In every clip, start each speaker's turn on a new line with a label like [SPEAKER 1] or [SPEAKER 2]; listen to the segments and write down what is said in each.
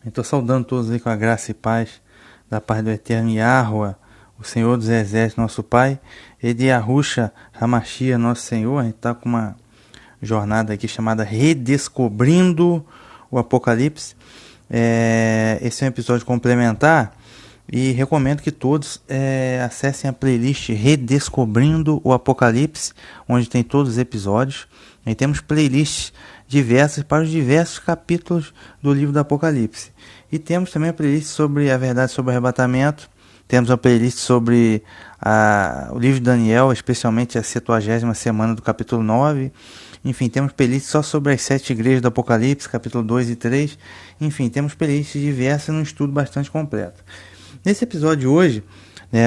[SPEAKER 1] Estou saudando todos aí com a graça e paz da paz do Eterno Yahweh, o Senhor dos Exércitos, nosso Pai, e de Yahushua Hamashia, nosso Senhor. A gente está com uma jornada aqui chamada Redescobrindo o Apocalipse. Esse é um episódio complementar e recomendo que todos acessem a playlist Redescobrindo o Apocalipse, onde tem todos os episódios. E temos playlists diversas para os diversos capítulos do livro do Apocalipse. E temos também a playlist sobre a verdade sobre o arrebatamento. Temos a playlist sobre o livro de Daniel, especialmente a 70ª semana do capítulo 9. Enfim, temos playlists só sobre as 7 igrejas do Apocalipse, capítulo 2 e 3. Enfim, temos playlists diversas num estudo bastante completo. Nesse episódio de hoje,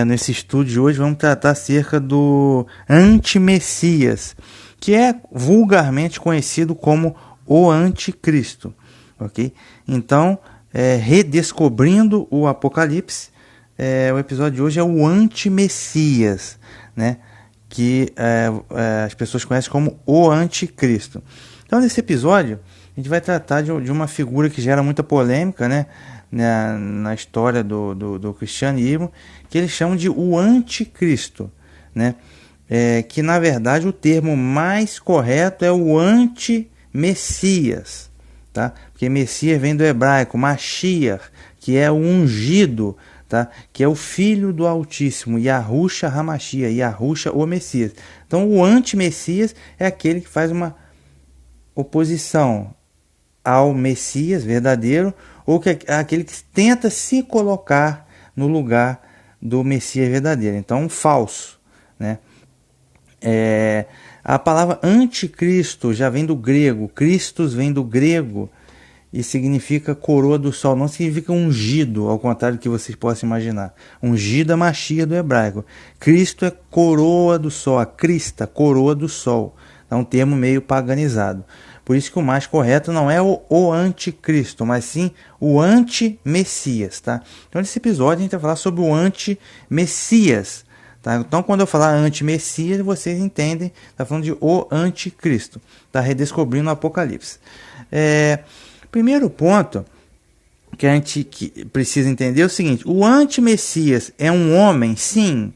[SPEAKER 1] nesse estudo de hoje, vamos tratar acerca do anti-Messias, que é vulgarmente conhecido como o anticristo, ok? Então, redescobrindo o Apocalipse, o episódio de hoje é o anti-Messias, né? Que as pessoas conhecem como o anticristo. Então, nesse episódio, a gente vai tratar de uma figura que gera muita polêmica, né? Na história do cristianismo, que eles chamam de o anticristo, né? Que na verdade o termo mais correto é o anti-Messias, tá? Porque Messias vem do hebraico Mashiach, que é o ungido, tá? Que é o filho do Altíssimo, Yahushua Hamashia, Yahushua o Messias. Então o anti-Messias é aquele que faz uma oposição ao Messias verdadeiro, ou aquele que tenta se colocar no lugar do Messias verdadeiro. Então um falso, né? A palavra anticristo já vem do grego, Christos vem do grego e significa coroa do sol, não significa ungido, ao contrário do que vocês possam imaginar. Ungido é Mashiach do hebraico. Cristo é coroa do sol, a crista, coroa do sol. É um termo meio paganizado. Por isso que o mais correto não é o anticristo, mas sim o anti-Messias, tá? Então nesse episódio a gente vai falar sobre o anti-Messias. Tá? Então, quando eu falar anti-Messias, vocês entendem, está falando de o anticristo, está redescobrindo o Apocalipse. Primeiro ponto que a gente precisa entender é o seguinte: o anti-Messias é um homem? Sim,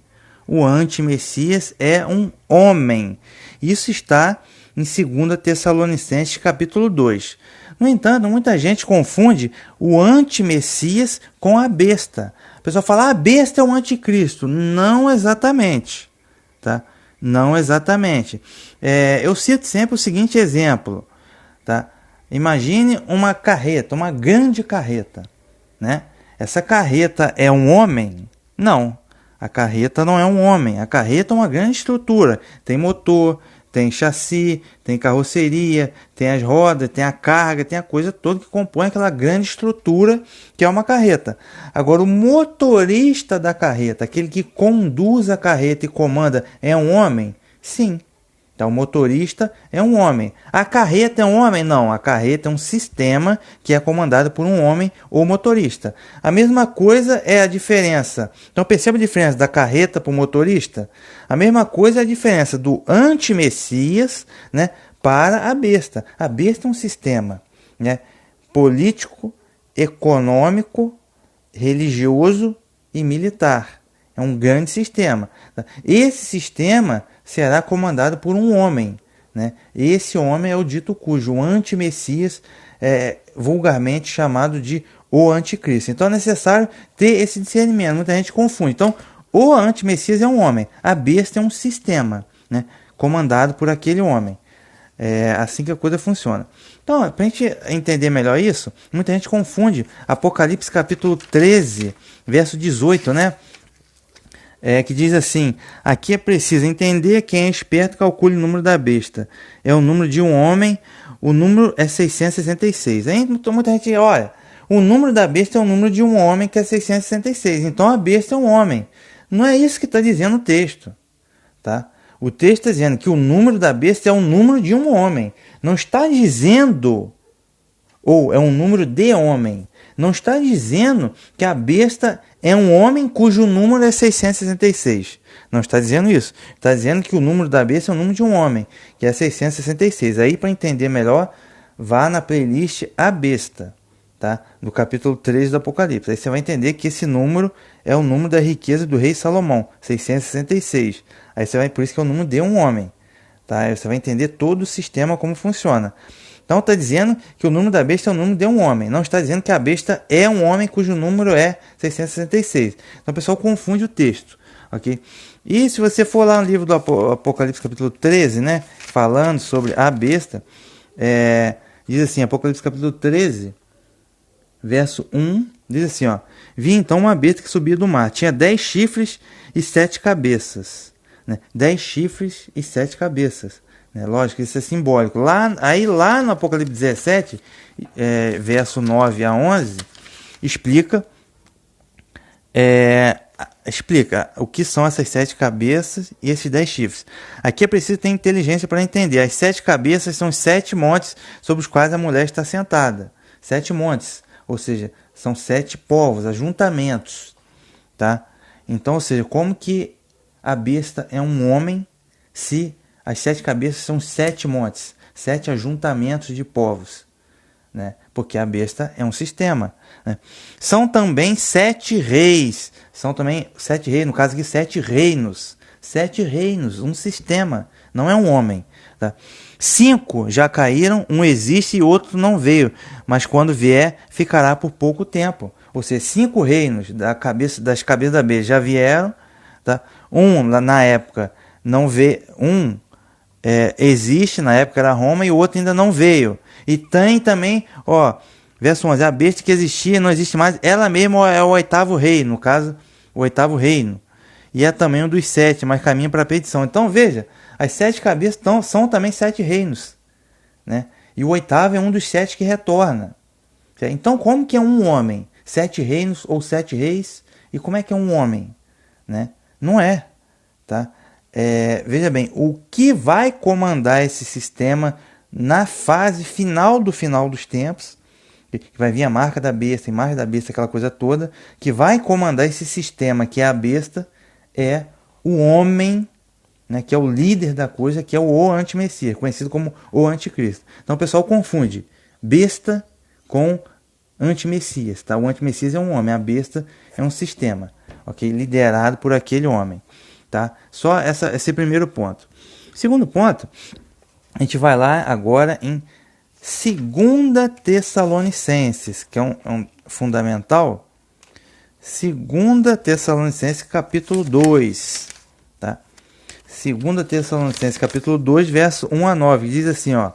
[SPEAKER 1] o anti-Messias é um homem. Isso está em 2 Tessalonicenses capítulo 2. No entanto, muita gente confunde o anti-Messias com a besta. A pessoa fala, a besta é o anticristo. Não exatamente, tá? Não exatamente. Eu cito sempre o seguinte exemplo, tá? Imagine uma carreta, uma grande carreta, né? Essa carreta é um homem? Não, a carreta não é um homem. A carreta é uma grande estrutura. Tem motor, tem chassi, tem carroceria, tem as rodas, tem a carga, tem a coisa toda que compõe aquela grande estrutura que é uma carreta. Agora, o motorista da carreta, aquele que conduz a carreta e comanda, é um homem? Sim. Então, o motorista é um homem. A carreta é um homem? Não, a carreta é um sistema que é comandado por um homem ou motorista. A mesma coisa é a diferença. Então, perceba a diferença da carreta para o motorista? A mesma coisa é a diferença do anti-Messias, né, para a besta. A besta é um sistema, né, político, econômico, religioso e militar. É um grande sistema. Esse sistema será comandado por um homem, né? Esse homem é o dito cujo, o anti-Messias, vulgarmente chamado de o anticristo. Então é necessário ter esse discernimento. Muita gente confunde. Então, o anti-Messias é um homem, a besta é um sistema, né, comandado por aquele homem. É assim que a coisa funciona. Então, para a gente entender melhor isso, muita gente confunde Apocalipse capítulo 13, verso 18, né? Que diz assim: aqui é preciso entender, quem é esperto calcule o número da besta. É o número de um homem, o número é 666. Aí muita gente olha, o número da besta é o número de um homem, que é 666. Então a besta é um homem. Não é isso que está dizendo o texto, tá? O texto está dizendo que o número da besta é o número de um homem. Não está dizendo, ou é um número de homem. Não está dizendo que a besta é um homem cujo número é 666. Não está dizendo isso. Está dizendo que o número da besta é o número de um homem, que é 666. Aí, para entender melhor, vá na playlist A Besta, tá? Do capítulo 13 do Apocalipse. Aí você vai entender que esse número é o número da riqueza do rei Salomão, 666. Aí você vai, por isso que é o número de um homem, tá? Aí você vai entender todo o sistema como funciona. Então está dizendo que o número da besta é o número de um homem. Não está dizendo que a besta é um homem cujo número é 666. Então o pessoal confunde o texto, ok? E se você for lá no livro do Apocalipse capítulo 13, né, falando sobre a besta, diz assim, Apocalipse capítulo 13, verso 1, diz assim, ó: vi então uma besta que subia do mar, tinha 10 chifres e 7 cabeças, né? 10 chifres e 7 cabeças, né? Lógico, isso é simbólico. Lá no Apocalipse 17, verso 9 a 11, explica o que são essas 7 cabeças e esses 10 chifres. Aqui é preciso ter inteligência para entender. As 7 cabeças são os 7 montes sobre os quais a mulher está sentada. 7 montes, ou seja, são 7 povos, ajuntamentos, tá? Então, ou seja, como que a besta é um homem se as 7 cabeças são 7 montes, 7 ajuntamentos de povos, né? Porque a besta é um sistema, né? São também 7 reis, no caso aqui 7 reinos, 7 reinos, um sistema, não é um homem, tá? 5 já caíram, um existe e outro não veio, mas quando vier ficará por pouco tempo. Ou seja, 5 reinos das cabeças da besta já vieram, tá? Na época não vê, existe, na época era Roma, e o outro ainda não veio. E tem também, verso 11, a besta que existia não existe mais, ela mesma é o 8º rei, no caso, o 8º reino. E é também um dos 7, mas caminha para a perdição. Então veja, as 7 cabeças são também 7 reinos, né? E o 8º é um dos 7 que retorna. Então como que é um homem? 7 reinos ou 7 reis? E como é que é um homem, né? Não é, tá? Veja bem, o que vai comandar esse sistema na fase final dos tempos, que vai vir a marca da besta, imagem da besta, aquela coisa toda, que vai comandar esse sistema, que é a besta, é o homem, né, que é o líder da coisa, que é o antimessias, conhecido como o anticristo. Então o pessoal confunde besta com antimessias, tá? O antimessias é um homem, a besta é um sistema, ok? Liderado por aquele homem, tá? Só esse primeiro ponto. Segundo ponto, a gente vai lá agora em 2 Tessalonicenses, que é um fundamental. 2 Tessalonicenses capítulo 2, tá? 2 Tessalonicenses capítulo 2, verso 1 a 9, diz assim, ó: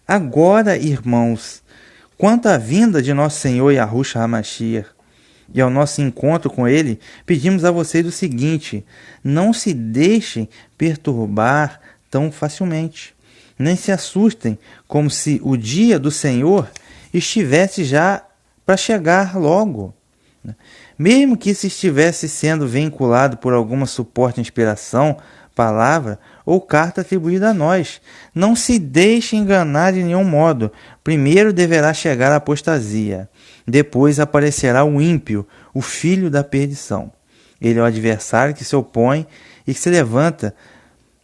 [SPEAKER 1] agora, irmãos, quanto à vinda de nosso Senhor Yahushua HaMashiach e ao nosso encontro com Ele, pedimos a vocês o seguinte: não se deixem perturbar tão facilmente, nem se assustem como se o dia do Senhor estivesse já para chegar logo. Mesmo que se estivesse sendo vinculado por alguma suporte inspiração, palavra ou carta atribuída a nós, não se deixe enganar de nenhum modo. Primeiro deverá chegar a apostasia, depois aparecerá o ímpio, o filho da perdição. Ele é o adversário que se opõe e que se levanta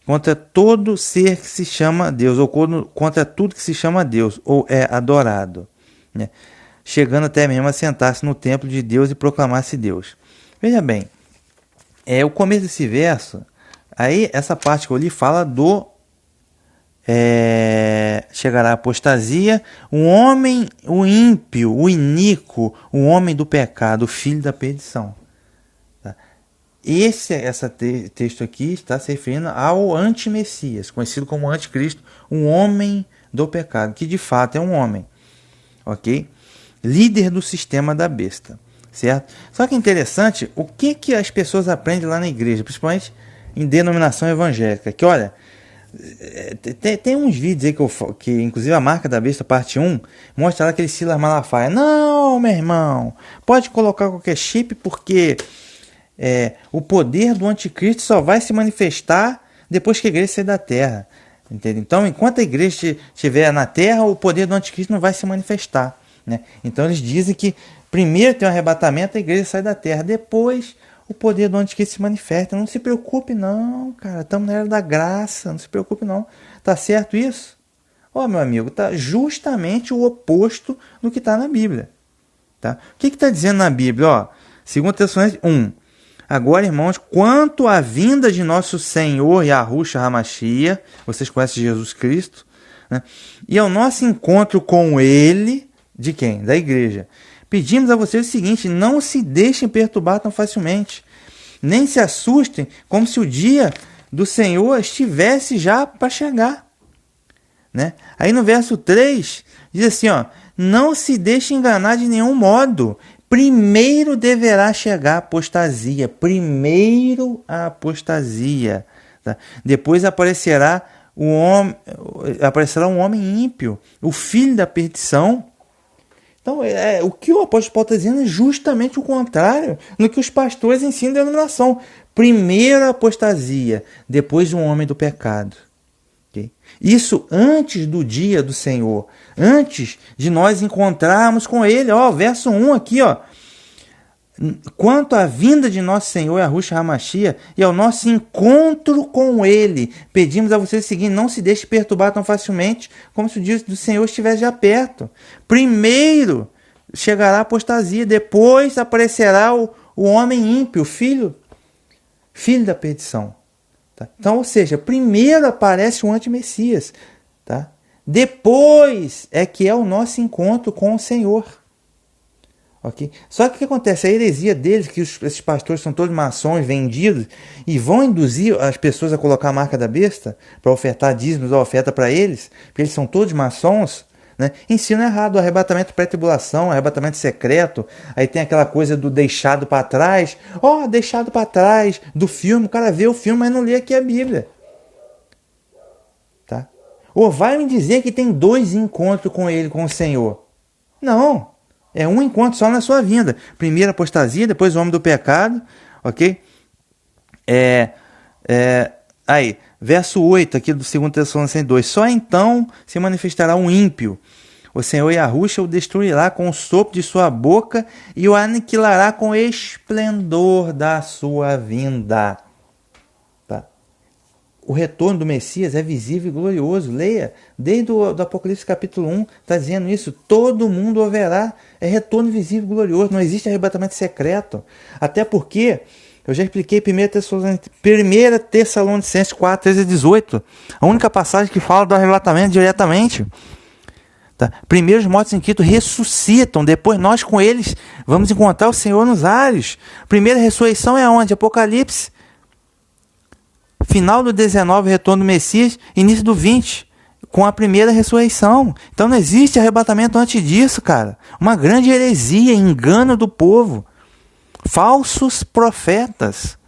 [SPEAKER 1] contra todo ser que se chama Deus, ou contra tudo que se chama Deus, ou é adorado, né? Chegando até mesmo a sentar-se no templo de Deus e proclamar-se Deus. Veja bem, o começo desse verso, aí essa parte que eu li fala do chegará a apostasia, o homem, o ímpio, o iníquo, o homem do pecado, o filho da perdição. Tá? Esse texto aqui está se referindo ao antimessias, conhecido como anticristo, um homem do pecado, que de fato é um homem, ok? Líder do sistema da besta, certo? Só que é interessante, o que as pessoas aprendem lá na igreja, principalmente em denominação evangélica, que olha, tem uns vídeos aí que inclusive a marca da besta parte 1 mostra lá aquele Silas Malafaia. Não, meu irmão, pode colocar qualquer chip porque o poder do anticristo só vai se manifestar depois que a igreja sair da terra, entende? Então enquanto a igreja estiver na terra, o poder do anticristo não vai se manifestar, né? Então eles dizem que primeiro tem um arrebatamento, a igreja sai da terra, depois o poder do anticristo se manifesta. Não se preocupe não, cara, estamos na era da graça, não se preocupe não. Tá certo isso? Ó, meu amigo, está justamente o oposto do que está na Bíblia. Tá? O que está dizendo na Bíblia? Ó, 2 Tessalonicenses 1. Agora, irmãos, quanto à vinda de nosso Senhor Yahushua HaMashiach, vocês conhecem Jesus Cristo, né? E ao nosso encontro com Ele, de quem? Da igreja. Pedimos a vocês o seguinte: não se deixem perturbar tão facilmente, nem se assustem como se o dia do Senhor estivesse já para chegar. Né? Aí no verso 3, diz assim, ó, não se deixe enganar de nenhum modo. Primeiro deverá chegar a apostasia. Primeiro a apostasia. Tá? Depois aparecerá um homem ímpio, o filho da perdição. Então, o que o apóstolo Paulo está dizendo é justamente o contrário do que os pastores ensinam da denominação. Primeiro a apostasia, depois um homem do pecado. Okay? Isso antes do dia do Senhor, antes de nós encontrarmos com Ele. Ó, verso 1 aqui, ó. Quanto à vinda de nosso Senhor Yahushua HaMashiach e ao nosso encontro com Ele, pedimos a vocês o seguinte: não se deixe perturbar tão facilmente, como se o dia do Senhor estivesse já perto. Primeiro chegará a apostasia, depois aparecerá o homem ímpio, o filho da perdição. Tá? Então, ou seja, primeiro aparece o antimessias, tá? Depois é que é o nosso encontro com o Senhor. Okay? Só que o que acontece? A heresia deles, que esses pastores são todos maçons vendidos e vão induzir as pessoas a colocar a marca da besta para ofertar dízimos ou oferta para eles, porque eles são todos maçons, né? Ensino errado, arrebatamento pré-tribulação, arrebatamento secreto. Aí tem aquela coisa do deixado para trás. Ó, deixado para trás do filme. O cara vê o filme, mas não lê aqui a Bíblia. Tá? Ou vai me dizer que tem 2 encontros com ele, com o Senhor. Não. É um encontro só na sua vinda. Primeiro a apostasia, depois o homem do pecado. Ok? Aí, verso 8 aqui do 2 Tessalonicenses 2. Só então se manifestará um ímpio. O Senhor Yahushua o destruirá com o sopro de sua boca e o aniquilará com o esplendor da sua vinda. Tá? O retorno do Messias é visível e glorioso. Leia, desde o Apocalipse capítulo 1, está dizendo isso. Todo mundo o verá. É retorno visível e glorioso. Não existe arrebatamento secreto. Até porque eu já expliquei 1 Tessalonicenses 4, 13 a 18. A única passagem que fala do arrebatamento diretamente. Tá? Primeiro os mortos em Cristo ressuscitam. Depois nós com eles vamos encontrar o Senhor nos ares. Primeira ressurreição é onde? Apocalipse. Final do 19, retorno do Messias. Início do 20, com a primeira ressurreição. Então não existe arrebatamento antes disso, cara. Uma grande heresia, engano do povo. Falsos profetas.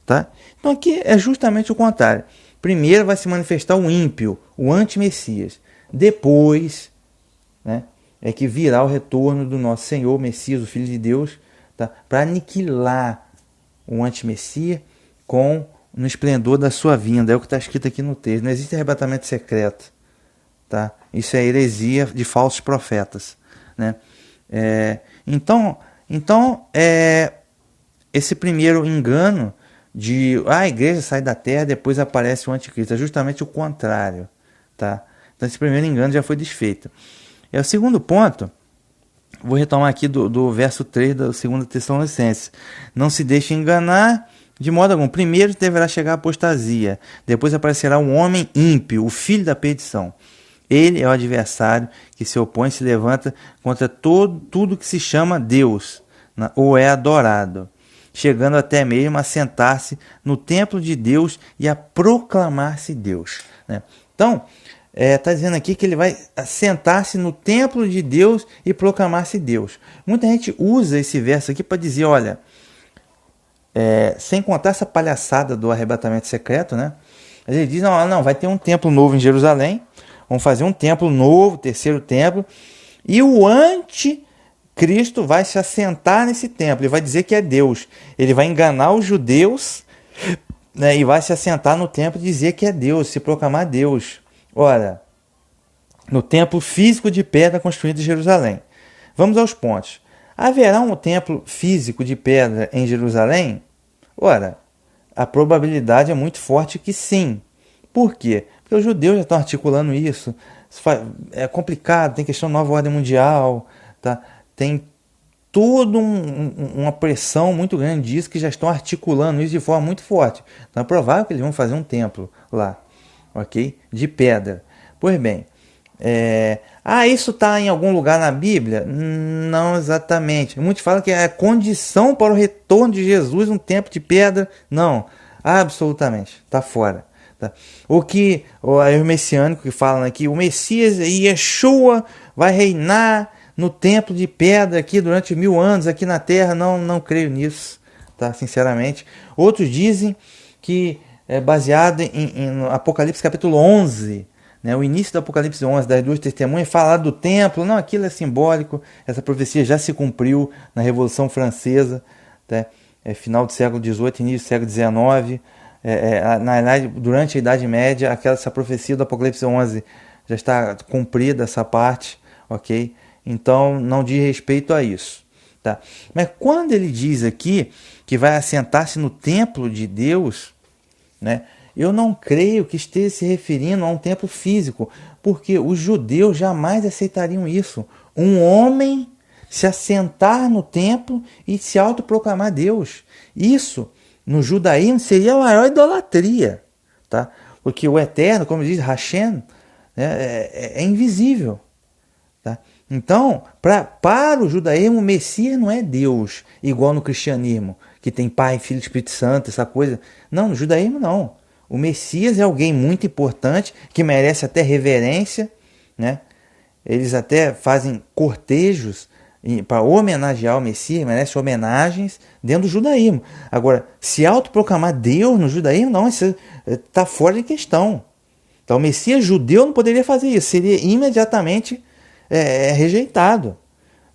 [SPEAKER 1] Tá? Então aqui é justamente o contrário. Primeiro vai se manifestar o ímpio, o anti-Messias. Depois, né, é que virá o retorno do nosso Senhor, Messias, o Filho de Deus, tá? Para aniquilar o anti-Messias no esplendor da sua vinda. É o que está escrito aqui no texto. Não existe arrebatamento secreto. Tá? Isso é heresia de falsos profetas. Né? Então, esse primeiro engano de a igreja sai da terra, depois aparece o anticristo. É justamente o contrário. Tá? Então esse primeiro engano já foi desfeito. O segundo ponto, vou retomar aqui do verso 3 da 2 Tessalonicenses. Não se deixe enganar de modo algum. Primeiro deverá chegar a apostasia, depois aparecerá um homem ímpio, o filho da perdição. Ele é o adversário que se opõe e se levanta contra tudo que se chama Deus, ou é adorado, chegando até mesmo a sentar-se no templo de Deus e a proclamar-se Deus. Né? Então, está dizendo aqui que ele vai sentar-se no templo de Deus e proclamar-se Deus. Muita gente usa esse verso aqui para dizer, olha, sem contar essa palhaçada do arrebatamento secreto, né? Ele diz, não, vai ter um templo novo em Jerusalém, vamos fazer um templo novo, terceiro templo, e o anticristo vai se assentar nesse templo, ele vai dizer que é Deus, ele vai enganar os judeus, né, e vai se assentar no templo e dizer que é Deus, se proclamar Deus. Ora, no templo físico de pedra construído em Jerusalém. Vamos aos pontos. Haverá um templo físico de pedra em Jerusalém? Ora, a probabilidade é muito forte que sim. Por quê? Porque os judeus já estão articulando isso. É complicado, tem questão da nova ordem mundial, tá? Tem toda uma pressão muito grande disso, que já estão articulando isso de forma muito forte. Então é provável que eles vão fazer um templo lá, ok? De pedra. Pois bem, isso está em algum lugar na Bíblia? Não exatamente. Muitos falam que é a condição para o retorno de Jesus um templo de pedra. Não, absolutamente, está fora. Tá? O que o messiânico que falam aqui, o Messias e Yeshua vai reinar no templo de pedra aqui durante 1000 anos aqui na Terra, não creio nisso, tá? Sinceramente. Outros dizem que é baseado em Apocalipse capítulo 11, né? O início do Apocalipse 11, das duas testemunhas, falar do templo. Não, aquilo é simbólico, essa profecia já se cumpriu na Revolução Francesa, tá? Final do século XVIII, início do século XIX. Durante a Idade Média, essa profecia do Apocalipse 11 já está cumprida, essa parte, ok? Então não diz respeito a isso, tá? Mas quando ele diz aqui que vai assentar-se no templo de Deus, né, eu não creio que esteja se referindo a um templo físico, porque os judeus jamais aceitariam isso. Um homem se assentar no templo e se autoproclamar Deus. Isso, no judaísmo, seria a maior idolatria, tá? Porque o Eterno, como diz Hashem, é invisível. Tá? Então, para o judaísmo, o Messias não é Deus, igual no cristianismo, que tem Pai, Filho e Espírito Santo, essa coisa. Não, no judaísmo não. O Messias é alguém muito importante, que merece até reverência, né? Eles até fazem cortejos para homenagear o Messias, merece homenagens dentro do judaísmo. Agora, se autoproclamar Deus no judaísmo, não, isso está fora de questão. Então, o Messias judeu não poderia fazer isso, seria imediatamente rejeitado,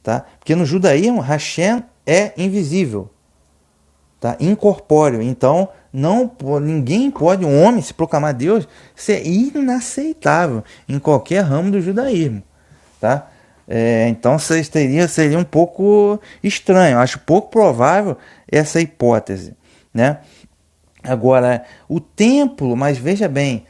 [SPEAKER 1] tá? Porque no judaísmo Hashem é invisível, tá? Incorpóreo. Então ninguém pode, um homem se proclamar Deus, isso é inaceitável em qualquer ramo do judaísmo, tá? Então seria um pouco estranho. Eu acho pouco provável essa hipótese, né? Agora, o templo, mas veja bem,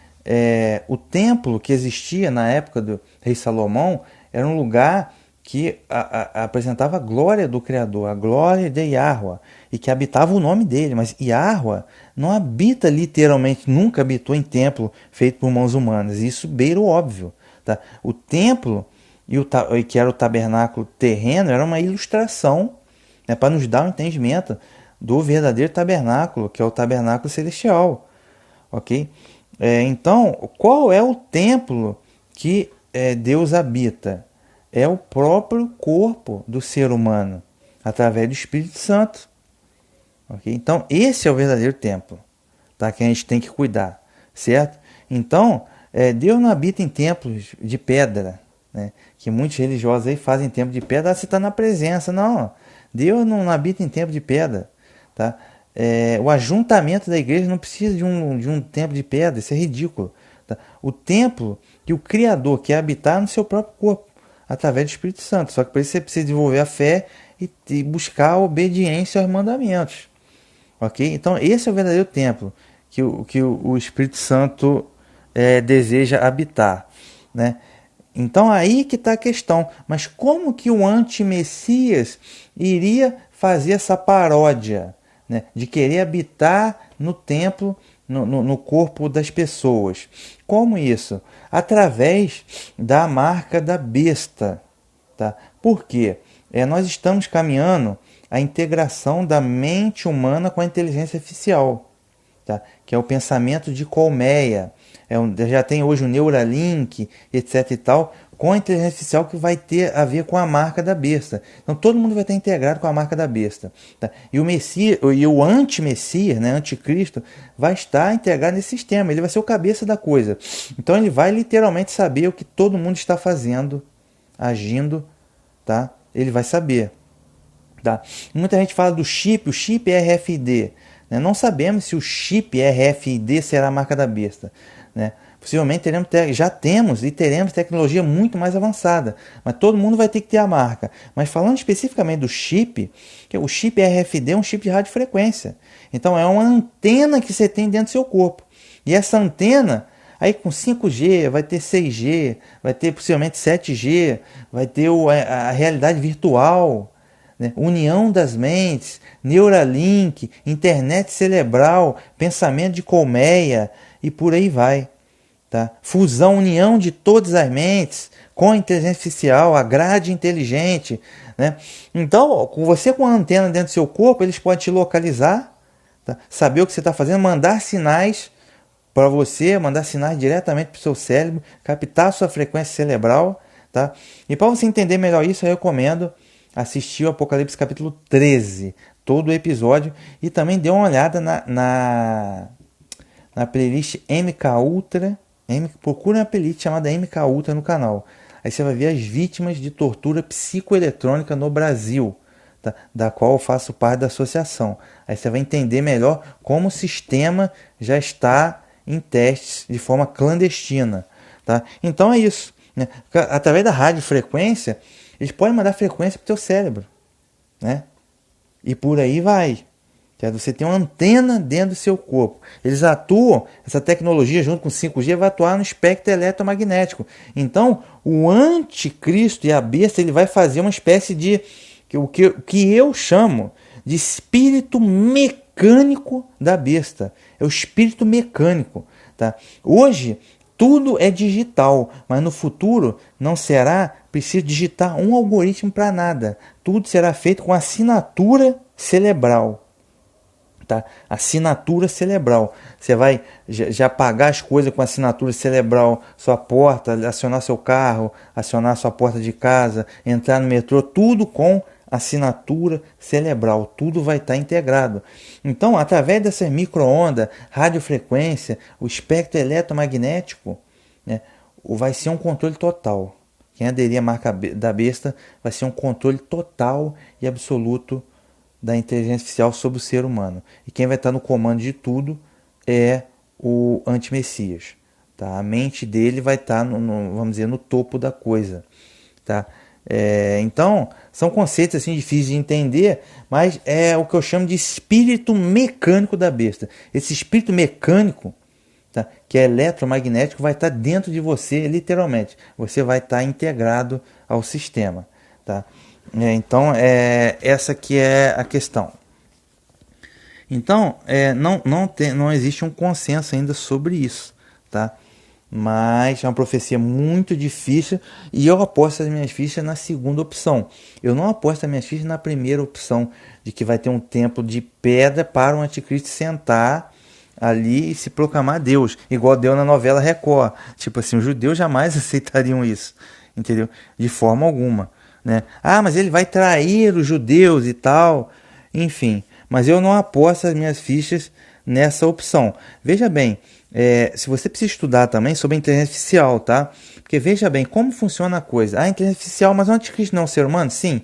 [SPEAKER 1] o templo que existia na época do rei Salomão era um lugar que apresentava a glória do Criador, a glória de Yahweh, e que habitava o nome dele. Mas Yahweh não habita literalmente, nunca habitou em templo feito por mãos humanas. Isso beira o óbvio. Tá? O templo, que era o tabernáculo terreno, era uma ilustração, né, para nos dar um entendimento do verdadeiro tabernáculo, que é o tabernáculo celestial. Ok? Então, qual é o templo que Deus habita? É o próprio corpo do ser humano, através do Espírito Santo. Okay? Então, esse é o verdadeiro templo, tá? Que a gente tem que cuidar, certo? Então, Deus não habita em templos de pedra, né? Que muitos religiosos aí fazem templo de pedra, você está na presença. Não, Deus não habita em templo de pedra, tá? O ajuntamento da igreja não precisa de um templo de pedra, isso é ridículo. Tá? O templo que o Criador quer habitar no seu próprio corpo, através do Espírito Santo. Só que para isso você precisa desenvolver a fé e buscar a obediência aos mandamentos. Ok? Então esse é o verdadeiro templo que o Espírito Santo deseja habitar, né? Então aí que está a questão. Mas como que o anti-Messias iria fazer essa paródia, né, de querer habitar no templo, no corpo das pessoas? Como isso? Através da marca da besta. Tá? Por quê? Nós estamos caminhando a integração da mente humana com a inteligência artificial, tá? Que é o pensamento de colmeia. Já tem hoje o Neuralink, etc. e tal, com a inteligência artificial, que vai ter a ver com a marca da besta. Então todo mundo vai estar integrado com a marca da besta. Tá? E o Messias, e o anti-Messias, né, anticristo, vai estar integrado nesse sistema. Ele vai ser o cabeça da coisa. Então ele vai literalmente saber o que todo mundo está fazendo, agindo, tá? Ele vai saber. Tá? Muita gente fala do chip, o chip RFID. Né? Não sabemos se o chip RFID será a marca da besta. Né? Possivelmente já temos e teremos tecnologia muito mais avançada, mas todo mundo vai ter que ter a marca. Mas falando especificamente do chip, que o chip RFID é um chip de radiofrequência. Então é uma antena que você tem dentro do seu corpo. E essa antena, Aí com 5G, vai ter 6G, vai ter possivelmente 7G, vai ter a realidade virtual, né? União das mentes, Neuralink, internet cerebral, pensamento de colmeia e por aí vai. Tá? Fusão, união de todas as mentes com a inteligência artificial, a grade inteligente. Né? Então, você com a antena dentro do seu corpo, eles podem te localizar, tá? Saber o que você está fazendo, mandar sinais para você, mandar sinais diretamente para o seu cérebro, captar a sua frequência cerebral. Tá? E para você entender melhor isso, eu recomendo assistir o Apocalipse capítulo 13, todo o episódio, e também dê uma olhada na playlist MK Ultra. Procura uma playlist chamada MK Ultra no canal. Aí você vai ver as vítimas de tortura psicoeletrônica no Brasil, tá? Da qual eu faço parte da associação. Aí você vai entender melhor como o sistema já está em testes de forma clandestina. Tá? Então é isso. Né? Através da radiofrequência, eles podem mandar frequência para o teu cérebro. Né? E por aí vai. Você tem uma antena dentro do seu corpo. Eles atuam, essa tecnologia junto com 5G vai atuar no espectro eletromagnético. Então, o anticristo e a besta, ele vai fazer uma espécie de, o que eu chamo de espírito mecânico da besta. É o espírito mecânico. Tá? Hoje, tudo é digital, mas no futuro não será preciso digitar um algoritmo para nada. Tudo será feito com assinatura cerebral. Tá? Assinatura cerebral. Você vai já pagar as coisas com assinatura cerebral, sua porta, acionar seu carro, acionar sua porta de casa, entrar no metrô, tudo com assinatura cerebral, tudo vai estar integrado. Então, através dessas micro-ondas, radiofrequência, o espectro eletromagnético, né, vai ser um controle total. Quem aderir à marca da besta vai ser um controle total e absoluto da inteligência artificial sobre o ser humano. E quem vai estar no comando de tudo é o antimessias. Tá? A mente dele vai estar, vamos dizer, no topo da coisa. Tá? Então, são conceitos assim, difíceis de entender, mas é o que eu chamo de espírito mecânico da besta. Esse espírito mecânico, tá, que é eletromagnético, vai estar dentro de você, literalmente. Você vai estar integrado ao sistema. Tá? Então, essa que é a questão. Então, não existe um consenso ainda sobre isso, tá? Mas é uma profecia muito difícil e eu aposto as minhas fichas na segunda opção. Eu não aposto as minhas fichas na primeira opção, de que vai ter um templo de pedra para o anticristo sentar ali e se proclamar Deus, igual deu na novela Record. Tipo assim, os judeus jamais aceitariam isso, entendeu? De forma alguma. Né? Ah, mas ele vai trair os judeus e tal. Enfim, mas eu não aposto as minhas fichas nessa opção. Veja bem, se você precisa estudar também sobre a inteligência artificial, tá? Porque veja bem como funciona a coisa. A inteligência artificial, mas o anticristo não é um ser humano? Sim,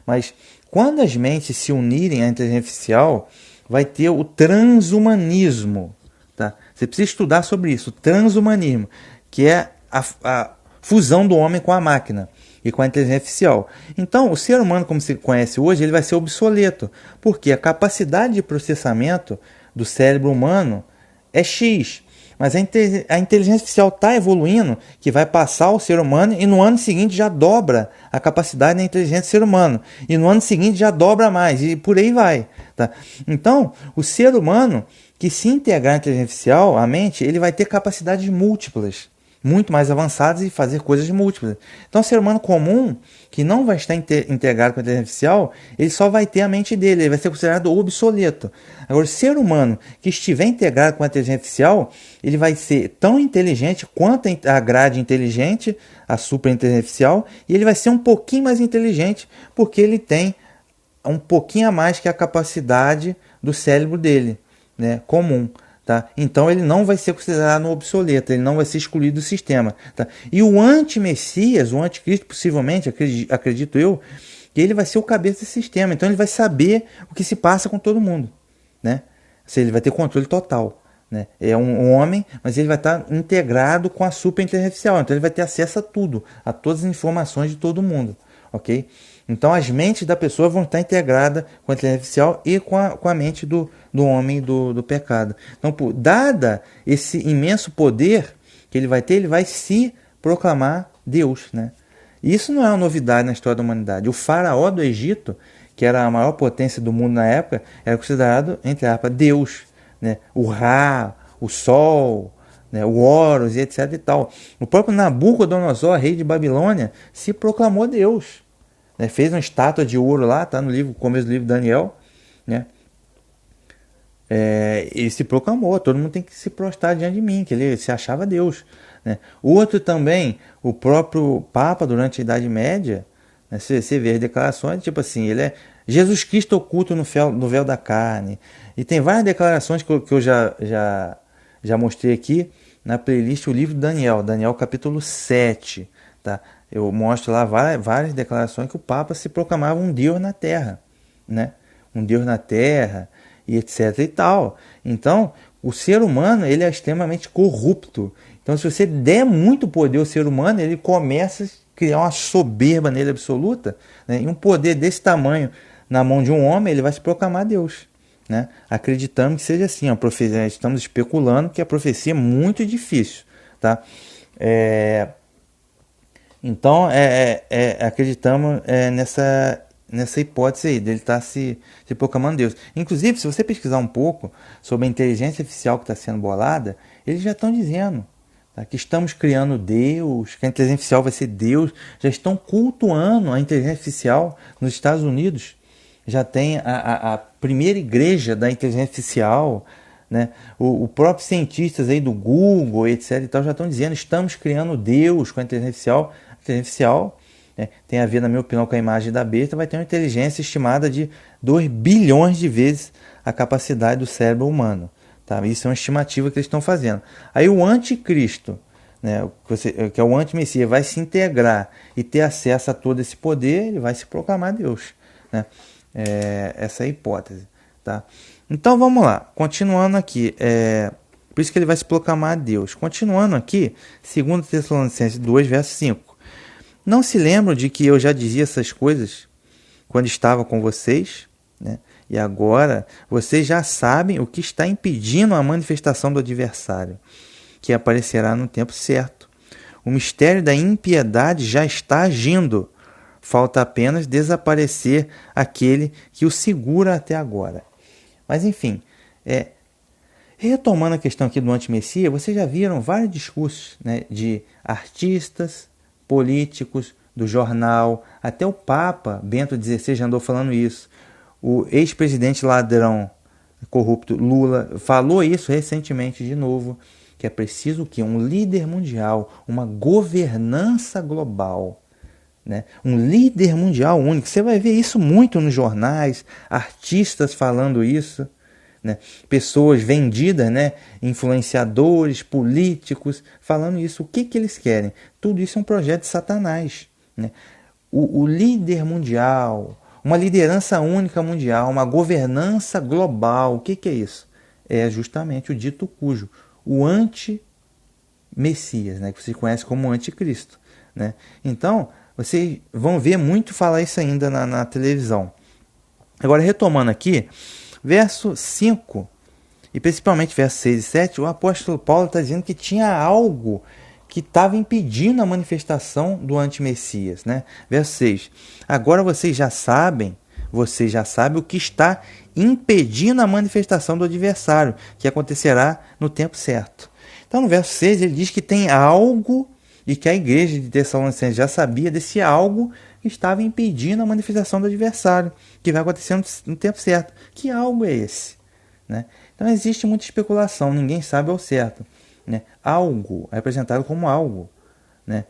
[SPEAKER 1] mas quando as mentes se unirem à inteligência artificial, vai ter o transhumanismo. Tá? Você precisa estudar sobre isso, o transhumanismo, que é a fusão do homem com a máquina e com a inteligência artificial. Então, o ser humano, como se conhece hoje, ele vai ser obsoleto, porque a capacidade de processamento do cérebro humano é X, mas a inteligência artificial está evoluindo, que vai passar ao ser humano e no ano seguinte já dobra a capacidade da inteligência do ser humano, e no ano seguinte já dobra mais, e por aí vai. Tá? Então, o ser humano que se integrar à inteligência artificial, a mente, ele vai ter capacidades múltiplas, muito mais avançadas e fazer coisas múltiplas. Então, o ser humano comum, que não vai estar integrado com a inteligência artificial, ele só vai ter a mente dele, ele vai ser considerado obsoleto. Agora, o ser humano que estiver integrado com a inteligência artificial, ele vai ser tão inteligente quanto a grade inteligente, a superinteligência artificial, e ele vai ser um pouquinho mais inteligente, porque ele tem um pouquinho a mais que a capacidade do cérebro dele, né, comum. Tá? Então ele não vai ser considerado um obsoleto, ele não vai ser excluído do sistema. Tá? E o anti-Messias, o anticristo, possivelmente, acredito eu, que ele vai ser o cabeça desse sistema. Então ele vai saber o que se passa com todo mundo. Né? Ele vai ter controle total. Né? É um homem, mas ele vai estar integrado com a superinteligência artificial. Então ele vai ter acesso a tudo, a todas as informações de todo mundo. Ok? Então as mentes da pessoa vão estar integradas com a inteligência artificial e com a mente do homem do pecado. Então, dada esse imenso poder que ele vai ter, ele vai se proclamar Deus, né? Isso não é uma novidade na história da humanidade. O faraó do Egito, que era a maior potência do mundo na época, era considerado, entre aspas, Deus, né? O Ra, o Sol, né? O Horus e etc e tal. O próprio Nabucodonosor, rei de Babilônia, se proclamou Deus, né? Fez uma estátua de ouro lá, tá no livro, começo do livro de Daniel, né? Ele se proclamou, todo mundo tem que se prostrar diante de mim, que ele se achava Deus, né? O outro também, o próprio Papa, durante a Idade Média, né, você vê as declarações, tipo assim, ele é Jesus Cristo oculto no véu da carne. E tem várias declarações que eu já mostrei aqui na playlist, o livro de Daniel, Daniel capítulo 7. Tá? Eu mostro lá várias declarações que o Papa se proclamava um Deus na Terra, né? Um Deus na Terra, e etc e tal. Então, o ser humano, ele é extremamente corrupto. Então, se você der muito poder ao ser humano, ele começa a criar uma soberba nele absoluta, né? E um poder desse tamanho na mão de um homem, ele vai se proclamar Deus, né? Acreditando que seja assim. A profecia, estamos especulando que a profecia é muito difícil, tá? Então, acreditamos nessa hipótese aí, dele estar se proclamando Deus. Inclusive, se você pesquisar um pouco sobre a inteligência artificial que está sendo bolada, eles já estão dizendo, tá, que estamos criando Deus, que a inteligência artificial vai ser Deus. Já estão cultuando a inteligência artificial nos Estados Unidos. Já tem a primeira igreja da inteligência artificial, né? O próprio cientistas aí do Google, etc. e tal, já estão dizendo, estamos criando Deus com a inteligência artificial. A inteligência artificial, né, tem a ver, na minha opinião, com a imagem da besta, vai ter uma inteligência estimada de 2 bilhões de vezes a capacidade do cérebro humano. Tá? Isso é uma estimativa que eles estão fazendo. Aí o anticristo, né, que é o antimessias, vai se integrar e ter acesso a todo esse poder, ele vai se proclamar Deus, né? Essa é a hipótese. Tá? Então vamos lá, continuando aqui. Por isso que ele vai se proclamar Deus. Continuando aqui, 2 Tessalonicenses 2, verso 5. Não se lembram de que eu já dizia essas coisas quando estava com vocês, né? E agora vocês já sabem o que está impedindo a manifestação do adversário, que aparecerá no tempo certo. O mistério da impiedade já está agindo. Falta apenas desaparecer aquele que o segura até agora. Mas enfim, retomando a questão aqui do antimessias, vocês já viram vários discursos, né, de artistas, políticos, do jornal, até o Papa Bento XVI já andou falando isso. O ex-presidente ladrão, corrupto Lula, falou isso recentemente de novo, que é preciso o quê? Um líder mundial, uma governança global, né? Um líder mundial único. Você vai ver isso muito nos jornais, artistas falando isso, né? Pessoas vendidas, né? Influenciadores, políticos, falando isso. O que eles querem? Tudo isso é um projeto de Satanás, né? O líder mundial, uma liderança única mundial, uma governança global, o que é isso? É justamente o dito cujo, o anti-messias, né? Que você conhece como anticristo, né? Então, vocês vão ver muito falar isso ainda na televisão. Agora, retomando aqui, verso 5, e principalmente verso 6 e 7, o apóstolo Paulo está dizendo que tinha algo que estava impedindo a manifestação do antimessias, né? Verso 6, agora vocês já sabem o que está impedindo a manifestação do adversário, que acontecerá no tempo certo. Então, no verso 6, ele diz que tem algo, e que a igreja de Tessalonicenses já sabia desse algo que estava impedindo a manifestação do adversário, que vai acontecer no tempo certo. Que algo é esse? Né? Então existe muita especulação, ninguém sabe ao certo. Né? Algo é apresentado como algo, né,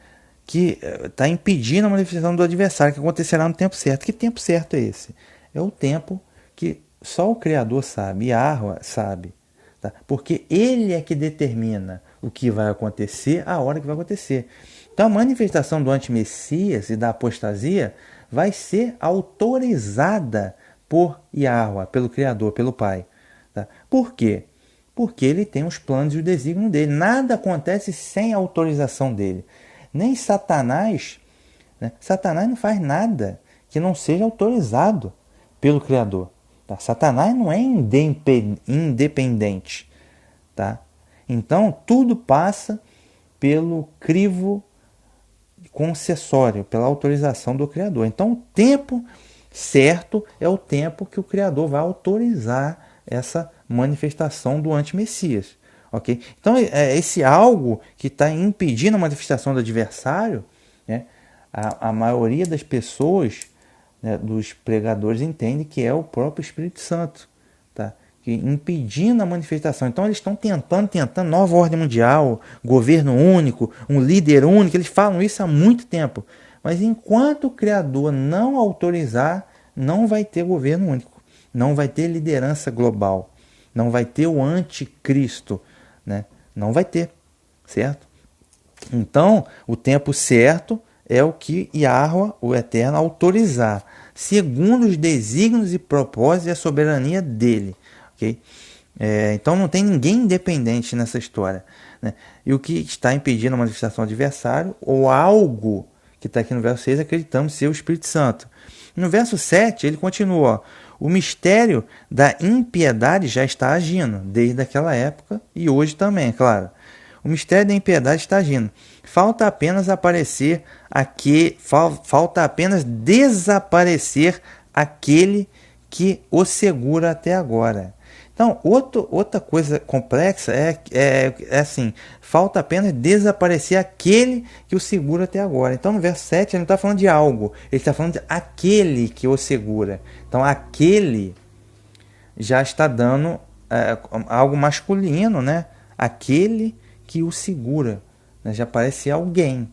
[SPEAKER 1] que está impedindo a manifestação do adversário, que acontecerá no tempo certo. Que tempo certo é esse? É o tempo que só o Criador sabe, e Yahweh sabe. Tá? Porque ele é que determina o que vai acontecer, a hora que vai acontecer. Então a manifestação do antimessias e da apostasia vai ser autorizada por Yahweh, pelo Criador, pelo Pai. Tá? Por quê? Porque ele tem os planos e o desígnio dele. Nada acontece sem a autorização dele. Nem Satanás, né? Satanás não faz nada que não seja autorizado pelo Criador. Tá? Satanás não é independente. Tá? Então, tudo passa pelo crivo concessório, pela autorização do Criador. Então, o tempo certo é o tempo que o Criador vai autorizar essa manifestação do anti-Messias. Okay? Então, esse algo que está impedindo a manifestação do adversário, né, a maioria das pessoas, né, dos pregadores, entende que é o próprio Espírito Santo, tá? Que impedindo a manifestação. Então, eles estão tentando, nova ordem mundial, governo único, um líder único. Eles falam isso há muito tempo. Mas enquanto o Criador não autorizar, não vai ter governo único, não vai ter liderança global, não vai ter o anticristo, né? Não vai ter, certo? Então, o tempo certo é o que Yahweh, o Eterno, autorizar, segundo os desígnios e propósitos e a soberania dele. Okay? Então, não tem ninguém independente nessa história, né? E o que está impedindo a manifestação do adversário, ou algo que está aqui no verso 6, acreditamos ser o Espírito Santo. No verso 7, ele continua: o mistério da impiedade já está agindo, desde aquela época e hoje também, é claro. O mistério da impiedade está agindo. Falta apenas desaparecer aquele que o segura até agora. Então, outra coisa complexa é assim, falta apenas desaparecer aquele que o segura até agora. Então, no verso 7, ele não está falando de algo, ele está falando de aquele que o segura. Então, aquele já está dando algo masculino, né? Aquele que o segura, né? Já parece alguém,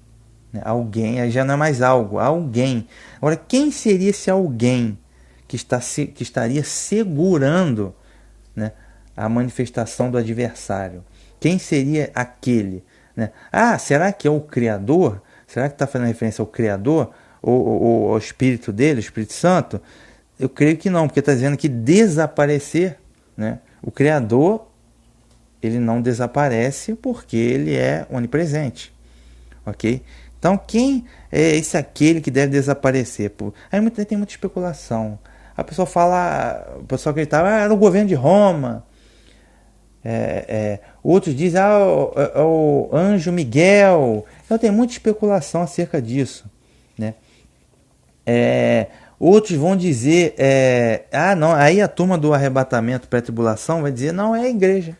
[SPEAKER 1] né? Alguém, aí já não é mais algo, alguém. Agora, quem seria esse alguém que estaria segurando, né, a manifestação do adversário? Quem seria aquele, né? Será que é o Criador? Será que está fazendo referência ao Criador? Ou ao Espírito dele, o Espírito Santo? Eu creio que não, porque está dizendo que desaparecer, né? O Criador, ele não desaparece porque ele é onipresente. Ok? Então, quem é esse aquele que deve desaparecer? Aí tem muita especulação. A pessoa fala, o pessoal acreditava, era o governo de Roma. Outros dizem, o anjo Miguel. Então tem muita especulação acerca disso, né? Outros vão dizer, não, aí a turma do arrebatamento pré-tribulação vai dizer, não, é a igreja.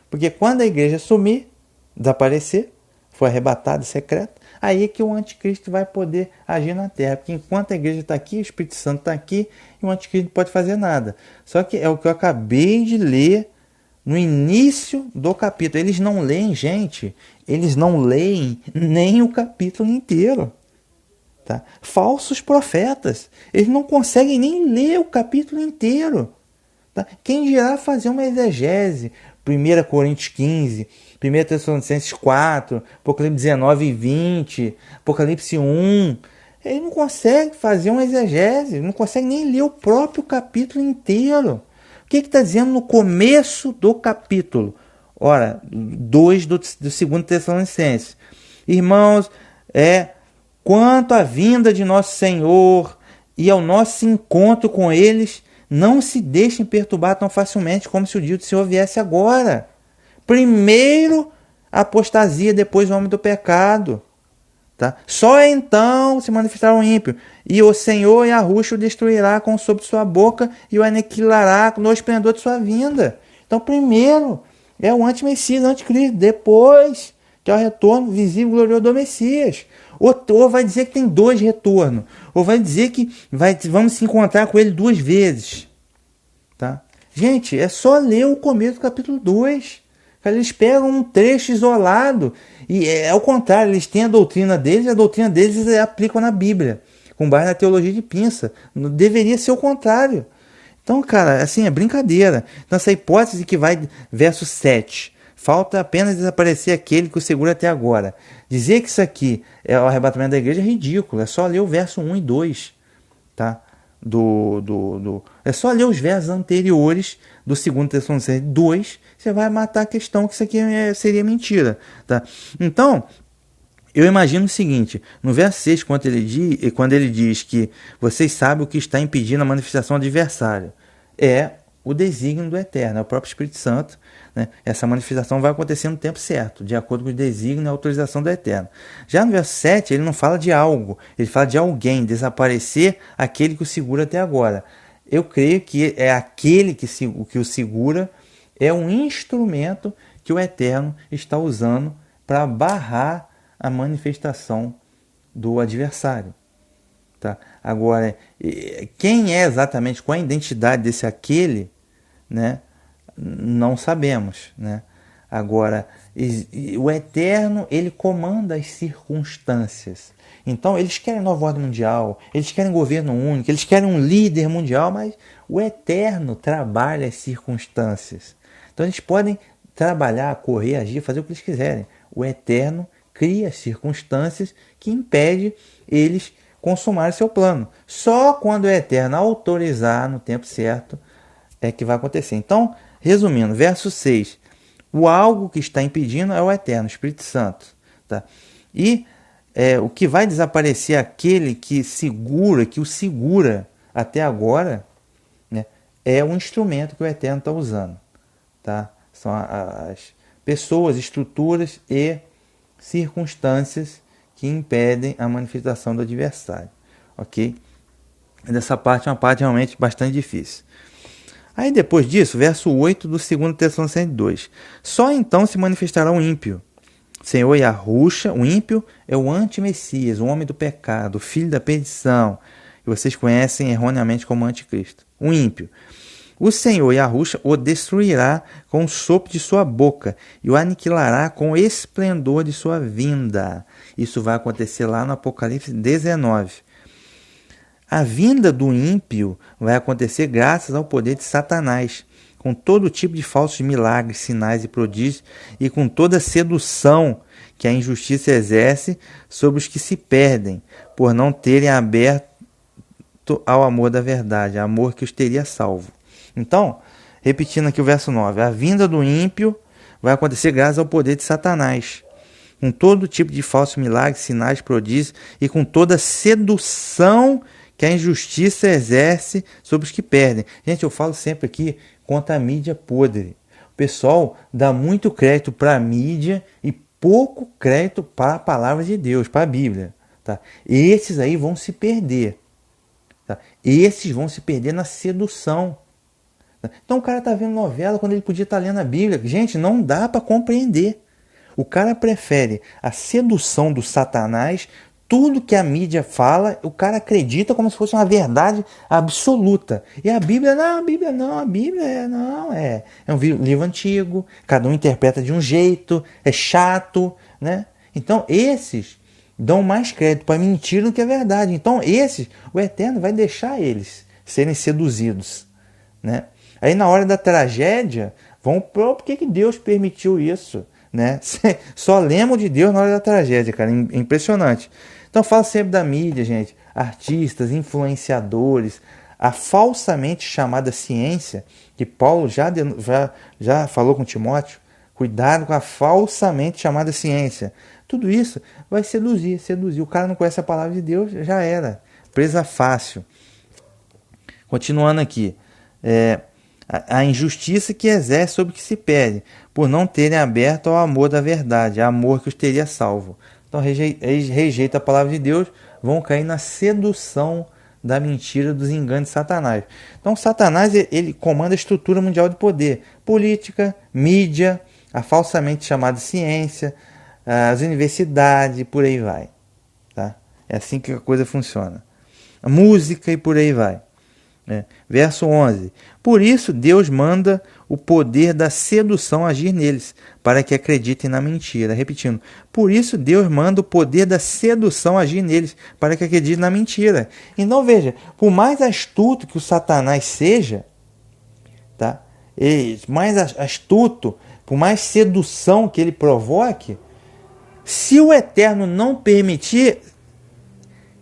[SPEAKER 1] Porque quando a igreja sumir, desaparecer, for arrebatada secreto, aí é que o anticristo vai poder agir na terra. Porque enquanto a igreja está aqui, o Espírito Santo está aqui, e o anticristo não pode fazer nada. Só que é o que eu acabei de ler no início do capítulo. Eles não leem, gente, eles não leem nem o capítulo inteiro. Tá? Falsos profetas, eles não conseguem nem ler o capítulo inteiro. Tá? Quem dirá fazer uma exegese? 1 Coríntios 15, 1 Tessalonicenses 4, Apocalipse 19 e 20, Apocalipse 1. Ele não consegue fazer uma exegese, não consegue nem ler o próprio capítulo inteiro. O que está dizendo no começo do capítulo? Ora, 2 do 2 Tessalonicenses. Irmãos, quanto à vinda de nosso Senhor e ao nosso encontro com eles, não se deixem perturbar tão facilmente como se o dia do Senhor viesse agora. Primeiro a apostasia, depois o homem do pecado. Tá? Só então se manifestará o ímpio. E o Senhor Yahushua o destruirá com sobre sua boca e o aniquilará no esplendor de sua vinda. Então, primeiro é o anti-Messias, o anticristo. Depois que é o retorno visível e glorioso do Messias. Ou vai dizer que tem 2 retornos. Ou vai dizer que vamos se encontrar com ele 2 vezes. Tá? Gente, é só ler o começo do capítulo 2. Eles pegam um trecho isolado. E é o contrário, eles têm a doutrina deles, e a doutrina deles eles aplicam na Bíblia, com base na teologia de pinça. Deveria ser o contrário. Então, cara, assim, é brincadeira. Então, essa hipótese que vai, verso 7. Falta apenas desaparecer aquele que o segura até agora. Dizer que isso aqui é o arrebatamento da igreja é ridículo. É só ler o verso 1 e 2. Tá? É só ler os versos anteriores do 2 Tessalonicenses 2. Você vai matar a questão que isso aqui seria mentira. Tá? Então, eu imagino o seguinte. No verso 6, quando ele diz que vocês sabem o que está impedindo a manifestação do adversário. o desígnio do Eterno, é o próprio Espírito Santo, né? Essa manifestação vai acontecer no tempo certo, de acordo com o desígnio e a autorização do Eterno. Já no verso 7, ele não fala de algo, ele fala de alguém, desaparecer aquele que o segura até agora. Eu creio que é aquele que o segura, é um instrumento que o Eterno está usando para barrar a manifestação do adversário. Tá? Agora, quem é exatamente, qual a identidade desse aquele, né? Não sabemos. Né? Agora, o Eterno, ele comanda as circunstâncias. Então, eles querem nova ordem mundial, eles querem governo único, eles querem um líder mundial, mas o Eterno trabalha as circunstâncias. Então, eles podem trabalhar, correr, agir, fazer o que eles quiserem. O Eterno cria as circunstâncias que impedem eles consumarem seu plano. Só quando o Eterno autorizar no tempo certo é que vai acontecer. Então, resumindo, verso 6. O algo que está impedindo é o Eterno, o Espírito Santo. Tá? E o que vai desaparecer é aquele que segura, que o segura até agora, né, é o instrumento que o Eterno está usando. Tá? São as pessoas, estruturas e circunstâncias que impedem a manifestação do adversário. Ok? Dessa parte é uma parte realmente bastante difícil. Aí depois disso, verso 8 do 2 Tessalonicenses 2. Só então se manifestará o ímpio. Senhor Yahushua, o ímpio é o anti-messias, o homem do pecado, o filho da perdição, que vocês conhecem erroneamente como anticristo. O ímpio. O Senhor Yahushua o destruirá com o sopro de sua boca e o aniquilará com o esplendor de sua vinda. Isso vai acontecer lá no Apocalipse 19. A vinda do ímpio vai acontecer graças ao poder de Satanás, com todo tipo de falsos milagres, sinais e prodígios, e com toda sedução que a injustiça exerce sobre os que se perdem, por não terem aberto ao amor da verdade, amor que os teria salvo. Então, repetindo aqui o verso 9, a vinda do ímpio vai acontecer graças ao poder de Satanás, com todo tipo de falsos milagres, sinais, prodígios, e com toda sedução que a injustiça exerce sobre os que perdem. Gente, eu falo sempre aqui contra a mídia podre. O pessoal dá muito crédito para a mídia e pouco crédito para a palavra de Deus, para a Bíblia. Tá? Esses aí vão se perder. Tá? Esses vão se perder na sedução. Tá? Então o cara está vendo novela quando ele podia estar lendo a Bíblia. Gente, não dá para compreender. O cara prefere a sedução do Satanás. Tudo que a mídia fala, o cara acredita como se fosse uma verdade absoluta. E a Bíblia é um livro antigo, cada um interpreta de um jeito, é chato, né? Então esses dão mais crédito para mentira do que a verdade. Então esses, o Eterno vai deixar eles serem seduzidos, né? Aí na hora da tragédia, vão por que Deus permitiu isso, né? Só lembram de Deus na hora da tragédia, cara, impressionante. Então fala sempre da mídia, gente, artistas, influenciadores, a falsamente chamada ciência, que Paulo já falou com Timóteo, cuidado com a falsamente chamada ciência. Tudo isso vai seduzir. O cara não conhece a palavra de Deus, já era. Presa fácil. Continuando aqui. A injustiça que exerce sobre o que se perde, por não terem aberto ao amor da verdade, amor que os teria salvo. Então rejeita a palavra de Deus, vão cair na sedução da mentira, dos enganos de Satanás. Então Satanás ele comanda a estrutura mundial de poder, política, mídia, a falsamente chamada ciência, as universidades, por aí vai. Tá? É assim que a coisa funciona. A música e por aí vai. Verso 11. Por isso Deus manda o poder da sedução agir neles, para que acreditem na mentira. Repetindo. Por isso Deus manda o poder da sedução agir neles, para que acreditem na mentira. Então veja, por mais astuto que o Satanás seja, tá? Mais astuto, por mais sedução que ele provoque, se o Eterno não permitir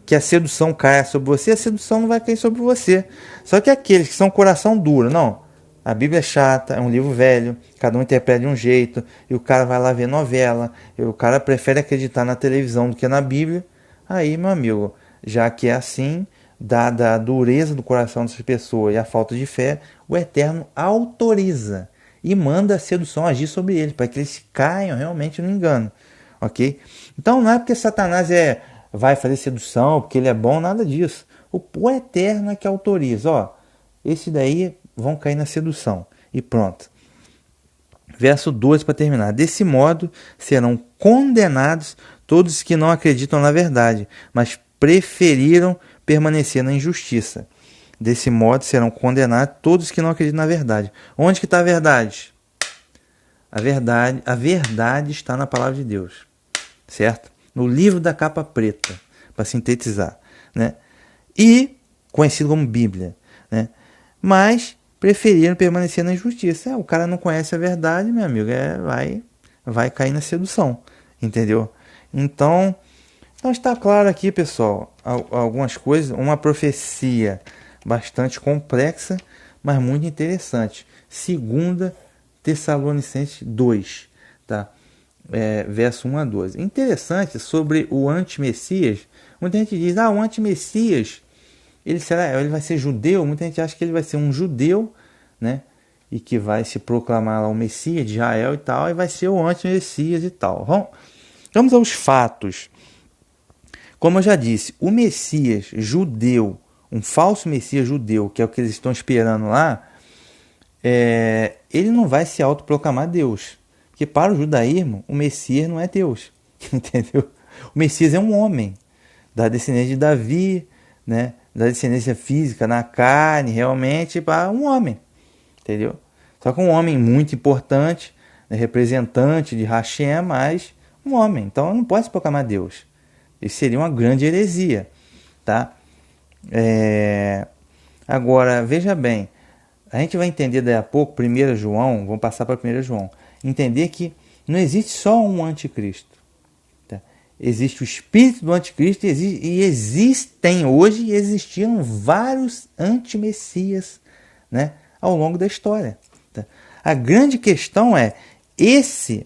[SPEAKER 1] que a sedução caia sobre você, a sedução não vai cair sobre você. Só que aqueles que são coração duro, não, a Bíblia é chata, é um livro velho, cada um interpreta de um jeito, e o cara vai lá ver novela, e o cara prefere acreditar na televisão do que na Bíblia, aí, meu amigo, já que é assim, dada a dureza do coração dessas pessoas e a falta de fé, o Eterno autoriza e manda a sedução agir sobre eles, para que eles caiam realmente no engano. Ok? Então não é porque Satanás vai fazer sedução, porque ele é bom, nada disso. O Eterno é que autoriza. Ó, esse daí vão cair na sedução. E pronto. Verso 12 para terminar. Desse modo serão condenados todos os que não acreditam na verdade, mas preferiram permanecer na injustiça. Desse modo serão condenados todos os que não acreditam na verdade. Onde que está a verdade? A verdade está na palavra de Deus, certo? No livro da capa preta, para sintetizar, né? E conhecido como Bíblia, né? Mas preferiram permanecer na injustiça. O cara não conhece a verdade, meu amigo, vai cair na sedução, entendeu? Então está claro aqui, pessoal, algumas coisas, uma profecia bastante complexa, mas muito interessante. 2 Tessalonicenses 2, tá? Verso 1 a 12. Interessante sobre o anti-Messias. Muita gente diz, o anti-Messias, ele vai ser judeu. Muita gente acha que ele vai ser um judeu, né? E que vai se proclamar lá o Messias de Israel e tal, e vai ser o anti-Messias e tal. Vamos aos fatos. Como eu já disse, o Messias judeu, um falso Messias judeu, que é o que eles estão esperando lá, ele não vai se autoproclamar Deus. Porque para o judaísmo, o Messias não é Deus. Entendeu? O Messias é um homem, da descendência de Davi, né? Da descendência física, na carne, realmente, para um homem. Entendeu? Só que um homem muito importante, né? Representante de Hashem, mas um homem. Então não pode se proclamar Deus. Isso seria uma grande heresia. Tá? Agora, veja bem, a gente vai entender daí a pouco, 1 João, vamos passar para 1 João, entender que não existe só um anticristo. Tá? Existe o espírito do anticristo e existem hoje e existiram vários antimessias, né, ao longo da história. Tá? A grande questão é, esse,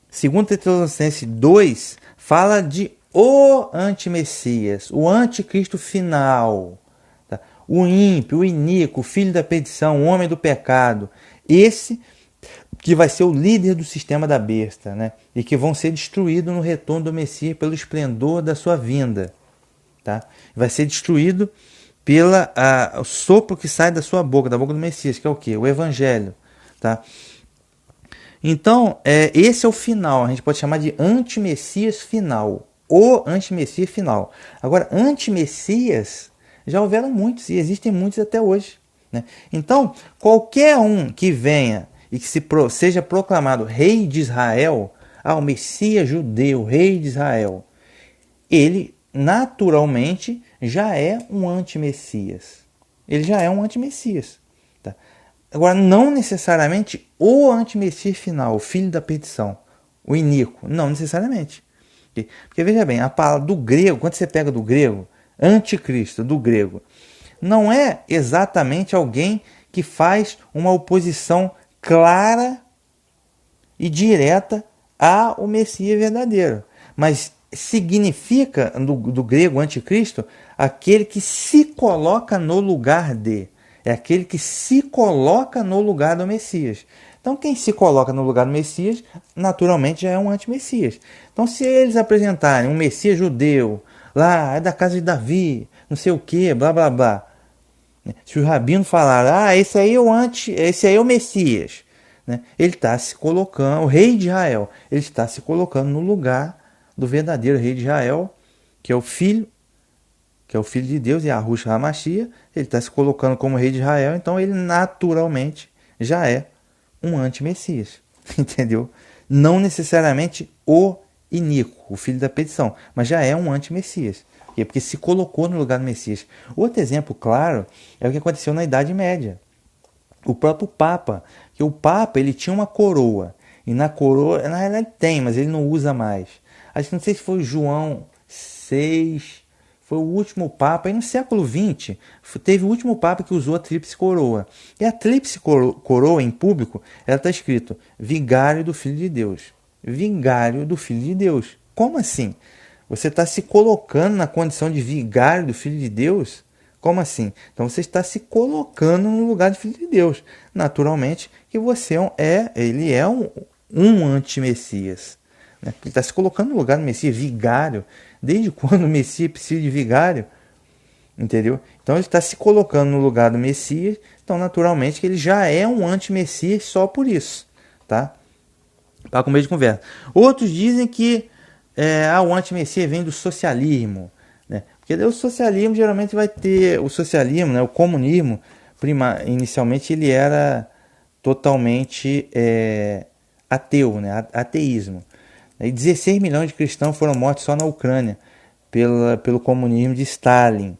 [SPEAKER 1] segundo Tessalonicenses 2, fala de o antimessias, o anticristo final, tá? O ímpio, o iníquo, o filho da perdição, o homem do pecado, esse que vai ser o líder do sistema da besta, né? E que vão ser destruídos no retorno do Messias pelo esplendor da sua vinda. Tá? Vai ser destruído pelo sopro que sai da sua boca, da boca do Messias, que é o quê? O Evangelho. Tá? Então, esse é o final, a gente pode chamar de antimessias final. O antimessias final. Agora, antimessias já houveram muitos e existem muitos até hoje. Né? Então, qualquer um que venha e que seja proclamado rei de Israel, o Messias judeu, rei de Israel, ele naturalmente já é um antimessias. Ele já é um antimessias. Tá? Agora, não necessariamente o antimessias final, o filho da perdição, o iníquo, não necessariamente. Porque veja bem, a palavra do grego, quando você pega do grego, anticristo, do grego, não é exatamente alguém que faz uma oposição clara e direta ao Messias verdadeiro. Mas significa, do grego anticristo, aquele que se coloca no lugar de. É aquele que se coloca no lugar do Messias. Então, quem se coloca no lugar do Messias, naturalmente já é um anti-Messias. Então, se eles apresentarem um Messias judeu, lá, é da casa de Davi, não sei o que, blá, blá, blá. Se o rabino falar, esse aí é o Messias, né? Ele está se colocando, o rei de Israel, ele está se colocando no lugar do verdadeiro rei de Israel, que é o filho de Deus, e Yahushua HaMashiach, ele está se colocando como rei de Israel, então ele naturalmente já é um anti-Messias, entendeu? Não necessariamente o iníquo, o filho da perdição, mas já é um anti-Messias, porque se colocou no lugar do Messias. Outro exemplo claro é o que aconteceu na Idade Média. O próprio Papa, que o Papa ele tinha uma coroa, e na coroa, na realidade tem, mas ele não usa mais. Acho que não sei se foi João VI, foi o último Papa, e no século XX teve o último Papa que usou a tríplice coroa. E a tríplice coroa em público, ela está escrito Vigário do Filho de Deus. Vigário do Filho de Deus. Como assim? Você está se colocando na condição de vigário do Filho de Deus? Como assim? Então você está se colocando no lugar de filho de Deus. Naturalmente que você ele é um anti-Messias. Né? Ele está se colocando no lugar do Messias, vigário. Desde quando o Messias precisa de vigário? Entendeu? Então ele está se colocando no lugar do Messias. Então naturalmente que ele já é um anti-Messias só por isso. Tá? Para começo de conversa. Outros dizem que o anti-Messias vem do socialismo. Né? Porque o socialismo geralmente vai ter... O socialismo, né, o comunismo, inicialmente ele era totalmente ateu, né, ateísmo. E 16 milhões de cristãos foram mortos só na Ucrânia pelo comunismo de Stalin.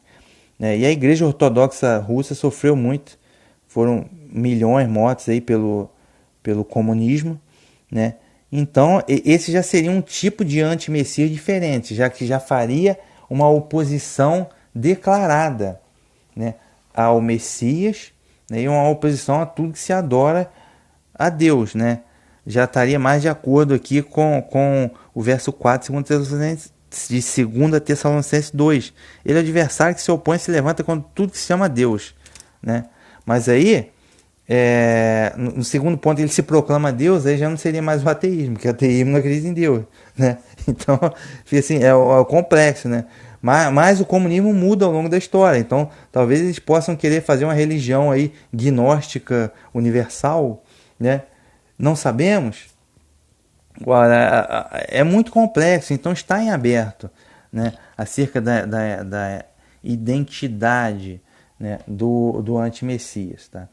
[SPEAKER 1] Né? E a Igreja Ortodoxa Russa sofreu muito. Foram milhões mortos aí pelo comunismo. Né? Então, esse já seria um tipo de anti-messias diferente, já que já faria uma oposição declarada, né, ao Messias, né, e uma oposição a tudo que se adora a Deus. Né? Já estaria mais de acordo aqui com o verso 4 de 2 Tessalonicenses 2. Ele é o adversário que se opõe e se levanta contra tudo que se chama Deus. Né? Mas aí, no segundo ponto, ele se proclama Deus, aí já não seria mais o ateísmo, porque o ateísmo não acredita em Deus. Né? Então, assim, é o complexo, né? Mas o comunismo muda ao longo da história. Então, talvez eles possam querer fazer uma religião aí gnóstica universal, né? Não sabemos. Agora, é muito complexo, então está em aberto, né? Acerca da identidade, né, do anti-messias. Tá?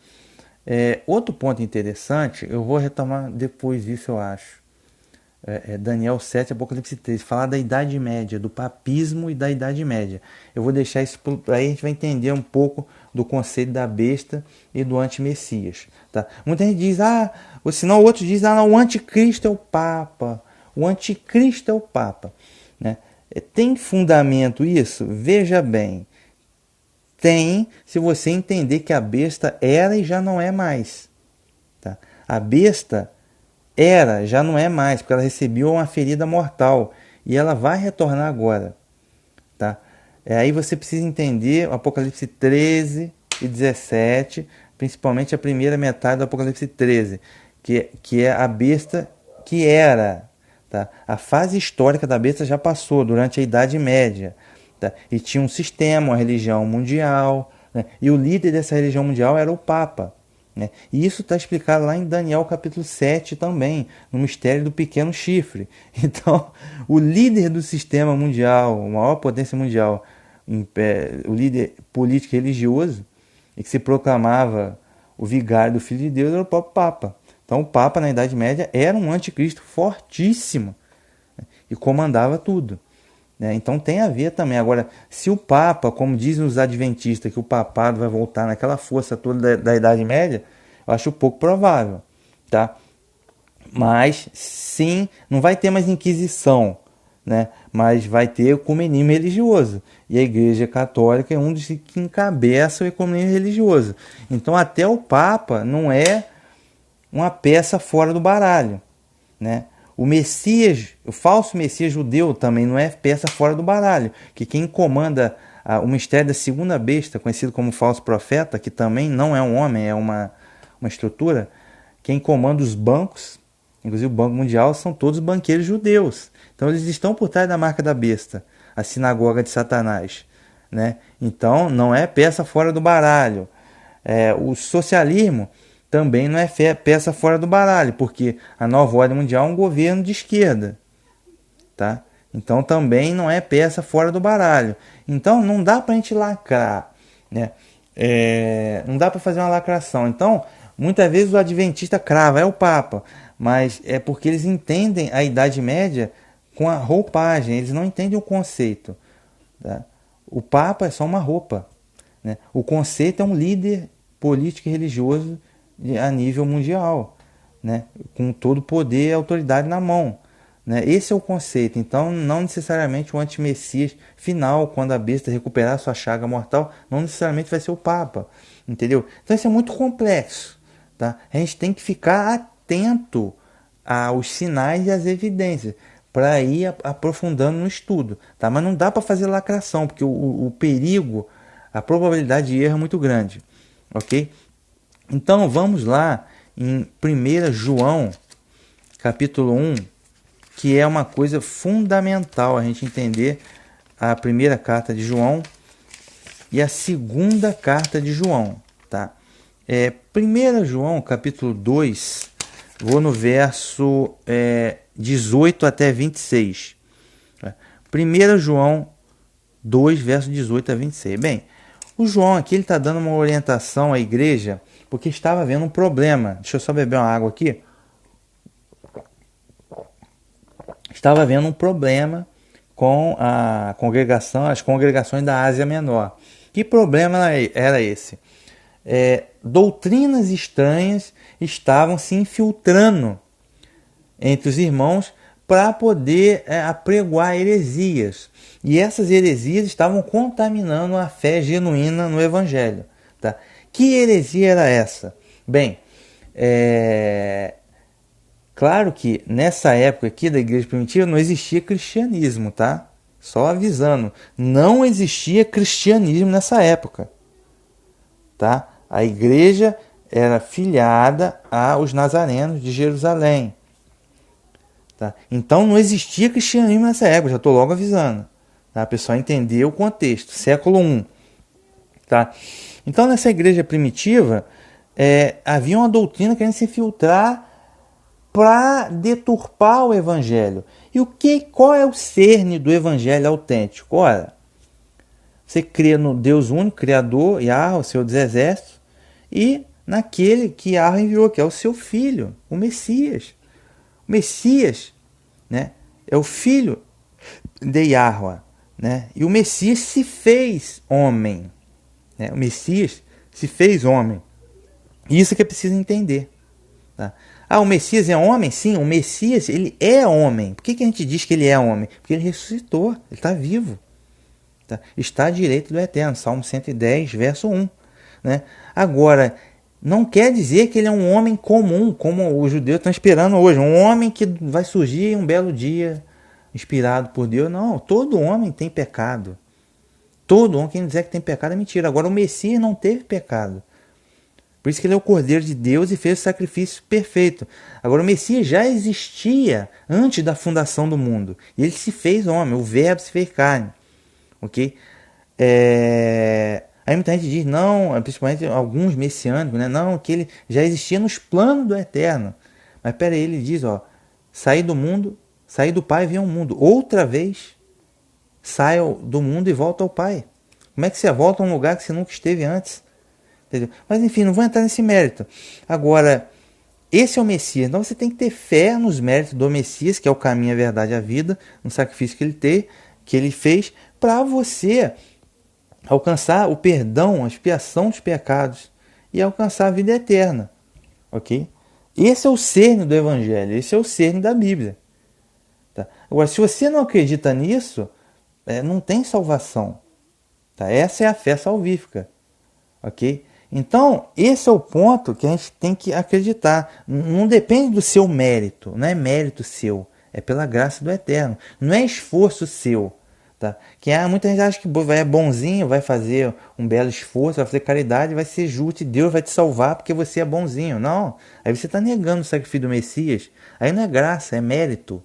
[SPEAKER 1] Outro ponto interessante, eu vou retomar depois disso, eu acho. Daniel 7, Apocalipse 3, falar da Idade Média, do papismo e da Idade Média. Eu vou deixar isso, aí a gente vai entender um pouco do conceito da besta e do anti-messias. Tá? Muita gente diz, ou senão outros dizem, o anticristo é o Papa. O anticristo é o Papa. Né? Tem fundamento isso? Veja bem. Tem, se você entender que a besta era e já não é mais. Tá? A besta já não é mais, porque ela recebeu uma ferida mortal e ela vai retornar agora. Tá? Aí você precisa entender o Apocalipse 13 e 17, principalmente a primeira metade do Apocalipse 13, que é a besta que era. Tá? A fase histórica da besta já passou durante a Idade Média. Tá? E tinha um sistema, uma religião mundial, né? E o líder dessa religião mundial era o Papa. Né? E isso está explicado lá em Daniel capítulo 7 também, no mistério do pequeno chifre. Então, o líder do sistema mundial, a maior potência mundial, o líder político e religioso, e que se proclamava o vigário do Filho de Deus, era o próprio Papa. Então, o Papa, na Idade Média, era um anticristo fortíssimo, né? E comandava tudo. Então tem a ver também. Agora, se o Papa, como dizem os adventistas, que o papado vai voltar naquela força toda da Idade Média, eu acho pouco provável. Tá? Mas, sim, não vai ter mais Inquisição, né? Mas vai ter ecumenismo religioso. E a Igreja Católica é um dos que encabeça o ecumenismo religioso. Então, até o Papa não é uma peça fora do baralho, né? O Messias, o falso Messias judeu também não é peça fora do baralho, que quem comanda o mistério da segunda besta, conhecido como falso profeta, que também não é um homem, é uma estrutura, quem comanda os bancos, inclusive o Banco Mundial, são todos banqueiros judeus. Então eles estão por trás da marca da besta, a sinagoga de Satanás. Né? Então não é peça fora do baralho. O socialismo também não é peça fora do baralho, porque a nova ordem mundial é um governo de esquerda. Tá? Então também não é peça fora do baralho. Então não dá para a gente lacrar. Né? Não dá para fazer uma lacração. Então, muitas vezes o adventista crava, é o Papa. Mas é porque eles entendem a Idade Média com a roupagem, eles não entendem o conceito. Tá? O Papa é só uma roupa. Né? O conceito é um líder político e religioso a nível mundial, né? Com todo o poder e autoridade na mão. Né? Esse é o conceito. Então, não necessariamente o antimessias final, quando a besta recuperar sua chaga mortal, não necessariamente vai ser o Papa. Entendeu? Então, isso é muito complexo. Tá? A gente tem que ficar atento aos sinais e às evidências para ir aprofundando no estudo. Tá? Mas não dá para fazer lacração, porque o perigo A probabilidade de erro é muito grande, ok? Então vamos lá em 1 João, capítulo 1, que é uma coisa fundamental a gente entender a primeira carta de João e a segunda carta de João, tá? 1 João, capítulo 2, vou no verso 18 até 26. 1 João 2, verso 18 a 26. Bem, o João aqui está dando uma orientação à igreja, porque estava havendo um problema. Deixa eu só beber uma água aqui. Estava havendo um problema com a congregação, as congregações da Ásia Menor. Que problema era esse? Doutrinas estranhas estavam se infiltrando entre os irmãos para poder apregoar heresias. E essas heresias estavam contaminando a fé genuína no Evangelho. Tá? Que heresia era essa? Bem, claro que nessa época aqui da igreja primitiva não existia cristianismo, tá? Só avisando, não existia cristianismo nessa época, tá? A igreja era filiada aos nazarenos de Jerusalém, tá? Então não existia cristianismo nessa época, já estou logo avisando, tá? A pessoa entender o contexto, século I, tá? Então nessa igreja primitiva havia uma doutrina querendo se infiltrar para deturpar o evangelho. E qual é o cerne do evangelho autêntico? Ora, você crê no Deus único, Criador, Yahweh, o Senhor dos Exércitos, e naquele que Yahweh enviou, que é o seu Filho, o Messias. O Messias, né, é o Filho de Yahweh, né? E o Messias se fez homem. Né? O Messias se fez homem. Isso que é preciso entender. Tá? O Messias é homem? Sim, o Messias ele é homem. Por que a gente diz que ele é homem? Porque ele ressuscitou, ele está vivo. Tá? Está à direita do Eterno, Salmo 110, verso 1. Né? Agora, não quer dizer que ele é um homem comum, como os judeus estão esperando hoje. Um homem que vai surgir um belo dia, inspirado por Deus. Não, todo homem tem pecado. Todo homem, quem dizer que tem pecado é mentira. Agora, o Messias não teve pecado. Por isso que ele é o Cordeiro de Deus e fez o sacrifício perfeito. Agora, o Messias já existia antes da fundação do mundo. E ele se fez homem, o verbo se fez carne. Ok? Aí muita gente diz, não, principalmente alguns messiânicos, né? Não, que ele já existia nos planos do Eterno. Mas peraí, ele diz, saí do mundo, saí do Pai e vim ao mundo. Outra vez, saio do mundo e volto ao Pai. Como é que você volta a um lugar que você nunca esteve antes? Entendeu? Mas enfim, não vou entrar nesse mérito. Agora, esse é o Messias. Então você tem que ter fé nos méritos do Messias, que é o caminho, a verdade e a vida, no sacrifício que ele fez, para você alcançar o perdão, a expiação dos pecados e alcançar a vida eterna. Ok? Esse é o cerne do Evangelho, esse é o cerne da Bíblia. Tá? Agora, se você não acredita nisso, não tem salvação. Tá? Essa é a fé salvífica. Ok? Então, esse é o ponto que a gente tem que acreditar. Não depende do seu mérito, não é mérito seu, é pela graça do Eterno. Não é esforço seu. Tá? Muita gente acha que é bonzinho, vai fazer um belo esforço, vai fazer caridade, vai ser justo e Deus vai te salvar porque você é bonzinho. Não, aí você está negando o sacrifício do Messias. Aí não é graça, é mérito.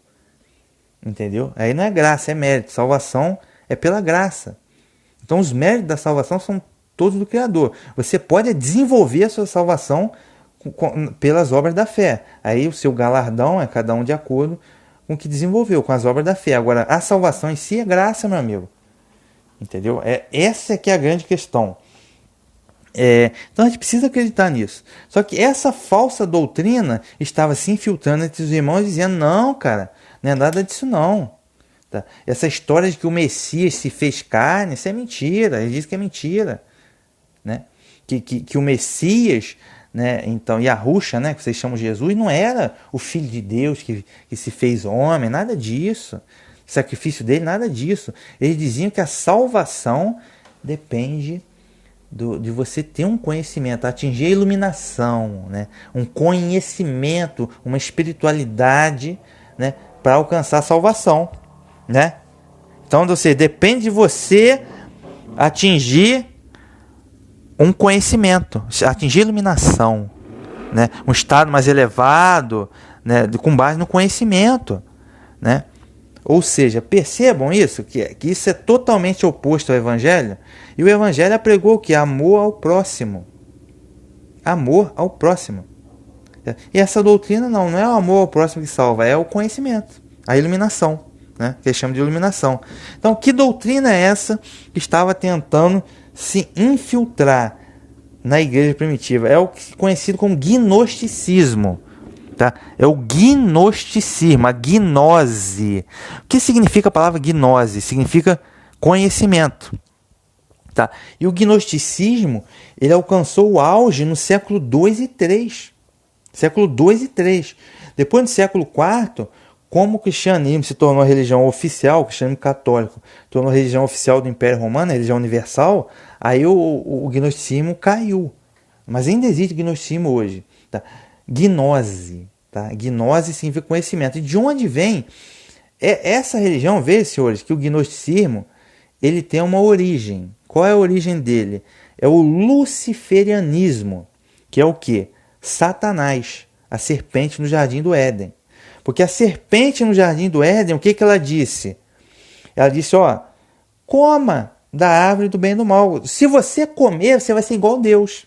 [SPEAKER 1] Entendeu? Aí não é graça, é mérito. Salvação é pela graça. Então os méritos da salvação são todos do Criador. Você pode desenvolver a sua salvação pelas obras da fé. Aí o seu galardão é cada um de acordo com o que desenvolveu, com as obras da fé. Agora, a salvação em si é graça, meu amigo. Entendeu? Essa que é a grande questão. Então a gente precisa acreditar nisso. Só que essa falsa doutrina estava se infiltrando entre os irmãos, dizendo, não, cara, não é nada disso não. Tá? Essa história de que o Messias se fez carne, isso é mentira. Ele diz que é mentira. Né? Que o Messias, né, então, Yahushua, né, que vocês chamam Jesus, não era o Filho de Deus que se fez homem, nada disso. O sacrifício dele, nada disso. Eles diziam que a salvação depende de você ter um conhecimento, atingir a iluminação, né, um conhecimento, uma espiritualidade, né, para alcançar a salvação. Né? Então, depende de você atingir um conhecimento, atingir a iluminação, né? Um estado mais elevado, né? Com base no conhecimento, né? Ou seja, percebam isso, que isso é totalmente oposto ao Evangelho. E o Evangelho apregou o que? Amor ao próximo. Amor ao próximo. E essa doutrina não é o amor ao próximo que salva, é o conhecimento, a iluminação, né? Que eles chamam de iluminação. Então, que doutrina é essa que estava tentando se infiltrar na igreja primitiva? É o conhecido como gnosticismo. Tá? É o gnosticismo, a gnose. O que significa a palavra gnose? Significa conhecimento. Tá? E o gnosticismo ele alcançou o auge no século II e III. Século II e III. Depois do século IV, como o cristianismo se tornou a religião oficial, o cristianismo católico tornou a religião oficial do Império Romano, a religião universal, aí o gnosticismo caiu. Mas ainda existe gnosticismo hoje. Tá? Gnose. Tá? Gnose significa conhecimento. E de onde vem essa religião? Vê, senhores, que o gnosticismo ele tem uma origem. Qual é a origem dele? É o luciferianismo, que é o quê? Satanás, a serpente no Jardim do Éden. Porque a serpente no Jardim do Éden, o que ela disse? Ela disse, ó, coma da árvore do bem e do mal. Se você comer, você vai ser igual a Deus.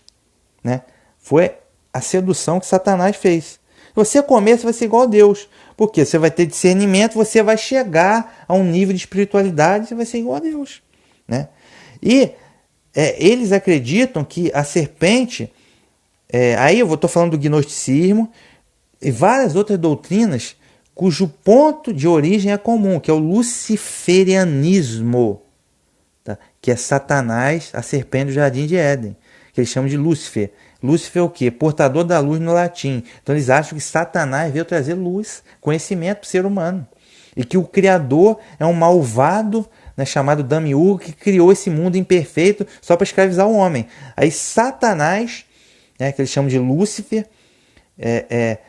[SPEAKER 1] Né? Foi a sedução que Satanás fez. Se você comer, você vai ser igual a Deus. Porque você vai ter discernimento, você vai chegar a um nível de espiritualidade, você vai ser igual a Deus. Né? E eles acreditam que a serpente... aí eu estou falando do gnosticismo e várias outras doutrinas cujo ponto de origem é comum, que é o luciferianismo, tá? Que é Satanás, a serpente do Jardim de Éden, que eles chamam de Lúcifer. Lúcifer é o quê? Portador da luz no latim. Então eles acham que Satanás veio trazer luz, conhecimento para o ser humano. E que o Criador é um malvado, né, chamado Damiurgo, que criou esse mundo imperfeito só para escravizar o homem. Aí Satanás, né, que eles chamam de Lúcifer,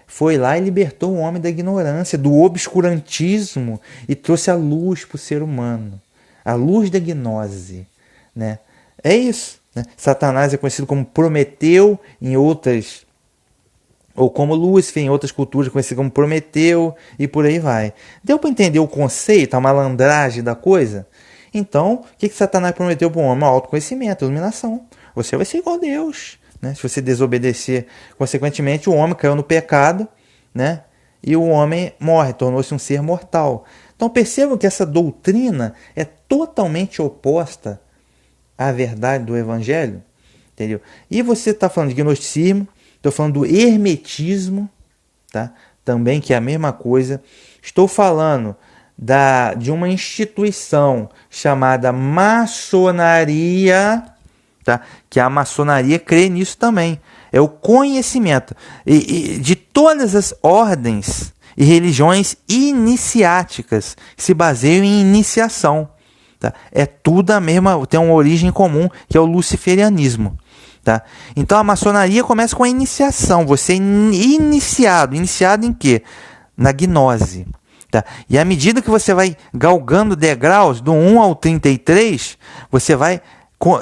[SPEAKER 1] foi lá e libertou o homem da ignorância, do obscurantismo e trouxe a luz para o ser humano. A luz da gnose. Né? É isso. Né? Satanás é conhecido como Prometeu em outras, ou como Lúcifer em outras culturas, conhecido como Prometeu e por aí vai. Deu para entender o conceito, a malandragem da coisa? Então, o que Satanás prometeu para o homem? Autoconhecimento, iluminação. Você vai ser igual a Deus. Né? Se você desobedecer, consequentemente, o homem caiu no pecado, né? E o homem morre, tornou-se um ser mortal. Então percebam que essa doutrina é totalmente oposta à verdade do Evangelho. Entendeu? E você está falando de gnosticismo, estou falando do hermetismo, tá? Também que é a mesma coisa. Estou falando de uma instituição chamada maçonaria, tá? Que a maçonaria crê nisso também. É o conhecimento. E de todas as ordens e religiões iniciáticas que se baseiam em iniciação. Tá? É tudo a mesma, tem uma origem comum, que é o luciferianismo. Tá? Então a maçonaria começa com a iniciação. Você é iniciado. Iniciado em quê? Na gnose. Tá? E à medida que você vai galgando degraus, do 1 ao 33, você vai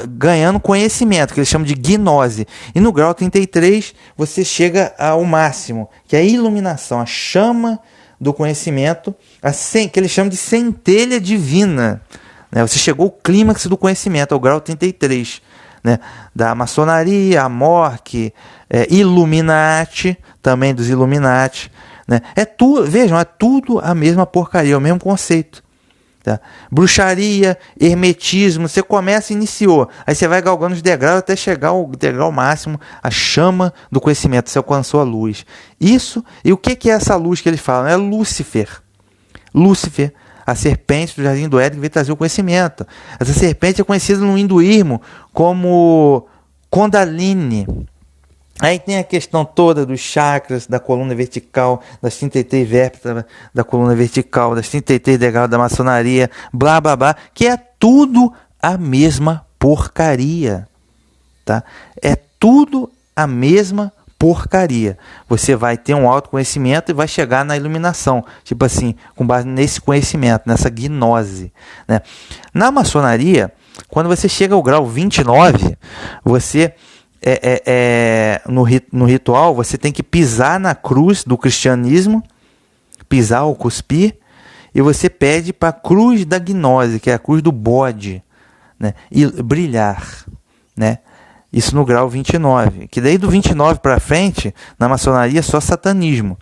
[SPEAKER 1] ganhando conhecimento, que eles chamam de gnose. E no grau 33, você chega ao máximo, que é a iluminação, a chama do conhecimento, que eles chamam de centelha divina. Né? Você chegou ao clímax do conhecimento, ao grau 33. Né? Da maçonaria, a Mork, Illuminati, também dos Illuminati. Né? Vejam, é tudo a mesma porcaria, é o mesmo conceito. Tá? Bruxaria, hermetismo, você começa e iniciou, aí você vai galgando os degraus até chegar ao degrau máximo, a chama do conhecimento, você alcançou a luz. Isso, e o que é essa luz que eles falam? É Lúcifer. Lúcifer, a serpente do Jardim do Éden, que veio trazer o conhecimento. Essa serpente é conhecida no hinduísmo como Kundalini. Aí tem a questão toda dos chakras, da coluna vertical, das 33 vértebras da coluna vertical, das 33 degraus da maçonaria, blá, blá, blá, que é tudo a mesma porcaria. Tá? É tudo a mesma porcaria. Você vai ter um autoconhecimento e vai chegar na iluminação. Tipo assim, com base nesse conhecimento, nessa gnose. Né? Na maçonaria, Quando você chega ao grau 29, você no ritual, você tem que pisar na cruz do cristianismo, pisar ou cuspir, e você pede para a cruz da gnose, que é a cruz do bode, né, e brilhar, né? Isso no grau 29, que daí do 29 para frente, na maçonaria, é só satanismo,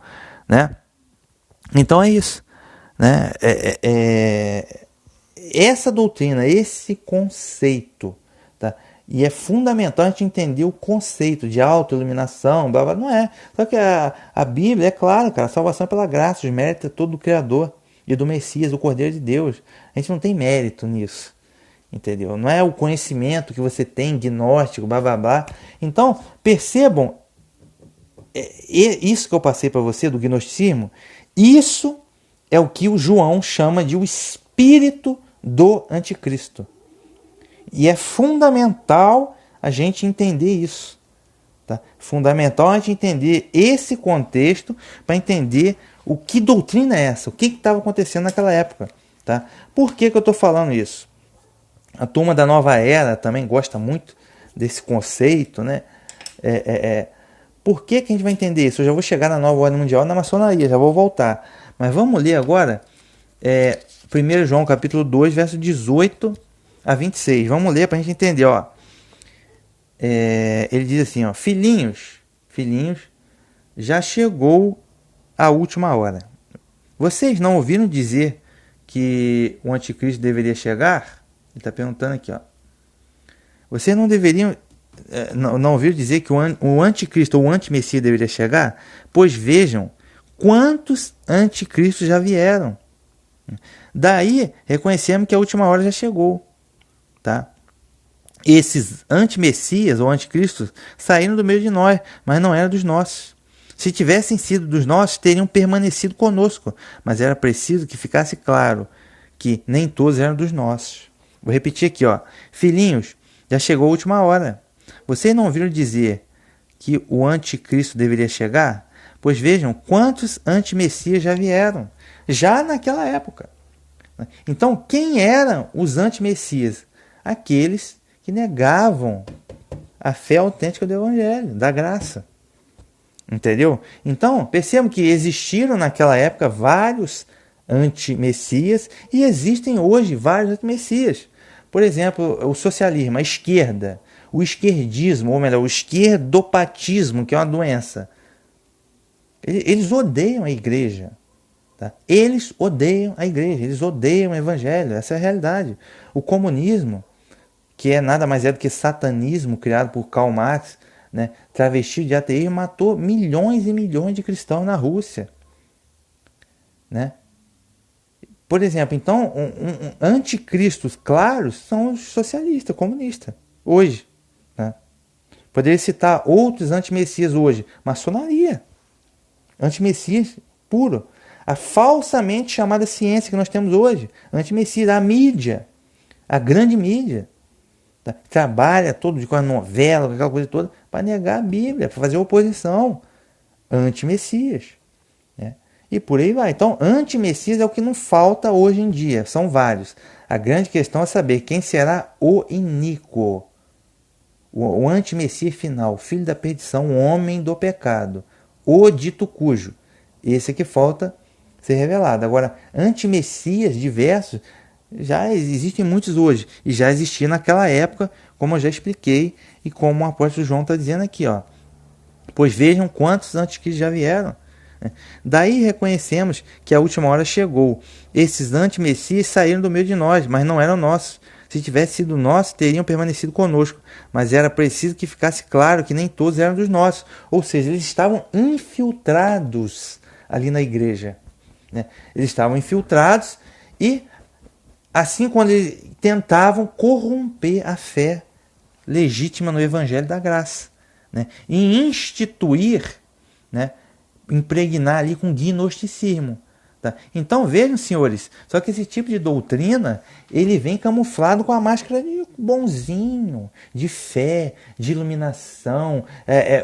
[SPEAKER 1] né? Então é isso, né? Essa doutrina, esse conceito, tá? E é fundamental a gente entender o conceito de autoiluminação, blá, blá, não é. Só que a Bíblia é clara, cara, a salvação é pela graça, os méritos é todo do Criador e do Messias, o Cordeiro de Deus. A gente não tem mérito nisso, entendeu? Não é o conhecimento que você tem, gnóstico, blá, blá, blá. Então, percebam, isso que eu passei para você do gnosticismo, isso é o que o João chama de o espírito do anticristo. E é fundamental a gente entender isso. Tá? Fundamental a gente entender esse contexto para entender o que doutrina é essa, o que estava acontecendo naquela época. Tá? Por que eu estou falando isso? A turma da Nova Era também gosta muito desse conceito. Né? Por que a gente vai entender isso? Eu já vou chegar na Nova Ordem Mundial na maçonaria, já vou voltar. Mas vamos ler agora 1 João capítulo 2, verso 18 a 26. Vamos ler para a gente entender. Ó. Ele diz assim, ó, filhinhos, já chegou a última hora. Vocês não ouviram dizer que o anticristo deveria chegar? Ele está perguntando aqui. Ó. Vocês não deveriam... não ouviram dizer que o anticristo ou o antimessias deveria chegar? Pois vejam quantos anticristos já vieram. Daí reconhecemos que a última hora já chegou. Tá? Esses antimessias ou anticristos saíram do meio de nós, mas não eram dos nossos. Se tivessem sido dos nossos, teriam permanecido conosco, mas era preciso que ficasse claro que nem todos eram dos nossos. Vou repetir aqui, ó. Filhinhos, já chegou a última hora. Vocês não ouviram dizer que o anticristo deveria chegar? Pois vejam quantos antimessias já vieram, já naquela época. Então, quem eram os antimessias? Aqueles que negavam a fé autêntica do Evangelho, da graça. Entendeu? Então, percebam que existiram naquela época vários antimessias e existem hoje vários antimessias. Por exemplo, o socialismo, a esquerda, o esquerdismo, ou melhor, o esquerdopatismo, que é uma doença. Eles odeiam a igreja. Tá? Eles odeiam a igreja, eles odeiam o evangelho, essa é a realidade. O comunismo, que é nada mais do que satanismo criado por Karl Marx, né, travestido de ateísmo, matou milhões e milhões de cristãos na Rússia. Né? Por exemplo, então, anticristos claros são os socialistas, comunistas, hoje. Né? Poderia citar outros antimessias hoje. Maçonaria. Antimessias puro. A falsamente chamada ciência que nós temos hoje. Antimessias. A mídia. A grande mídia. Tá? Trabalha todo com a novela, aquela coisa toda, para negar a Bíblia, para fazer oposição. Antimessias. Né? E por aí vai. Então, antimessias é o que não falta hoje em dia. São vários. A grande questão é saber quem será o iníquo. O antimessias final, filho da perdição, o homem do pecado. O dito cujo. Esse é que falta ser revelado. Agora, antimessias diversos já existem muitos hoje. E já existia naquela época, como eu já expliquei, e como o apóstolo João está dizendo aqui. Ó. Pois vejam quantos anticristos já vieram. Daí reconhecemos que a última hora chegou. Esses antimessias saíram do meio de nós, mas não eram nossos. Se tivesse sido nossos, teriam permanecido conosco. Mas era preciso que ficasse claro que nem todos eram dos nossos. Ou seja, eles estavam infiltrados ali na igreja. Né? Eles estavam infiltrados e, assim, quando eles tentavam corromper a fé legítima no Evangelho da Graça. Né? E instituir, né? Impregnar ali com gnosticismo. Tá? Então vejam, senhores, só que esse tipo de doutrina ele vem camuflado com a máscara de bonzinho, de fé, de iluminação,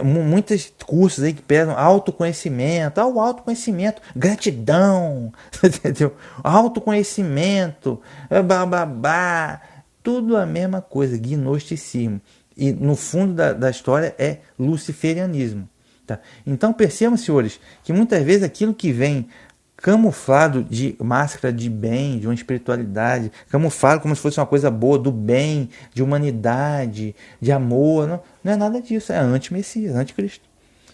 [SPEAKER 1] muitos cursos aí que pedem autoconhecimento, o autoconhecimento, gratidão, entendeu? Autoconhecimento, bababá. tudo a mesma coisa, gnosticismo. E no fundo da história é luciferianismo. Tá? Então percebam, senhores, que muitas vezes aquilo que vem camuflado de máscara de bem, de uma espiritualidade, camuflado como se fosse uma coisa boa, do bem, de humanidade, de amor, não é nada disso, é anti-Messias, anticristo.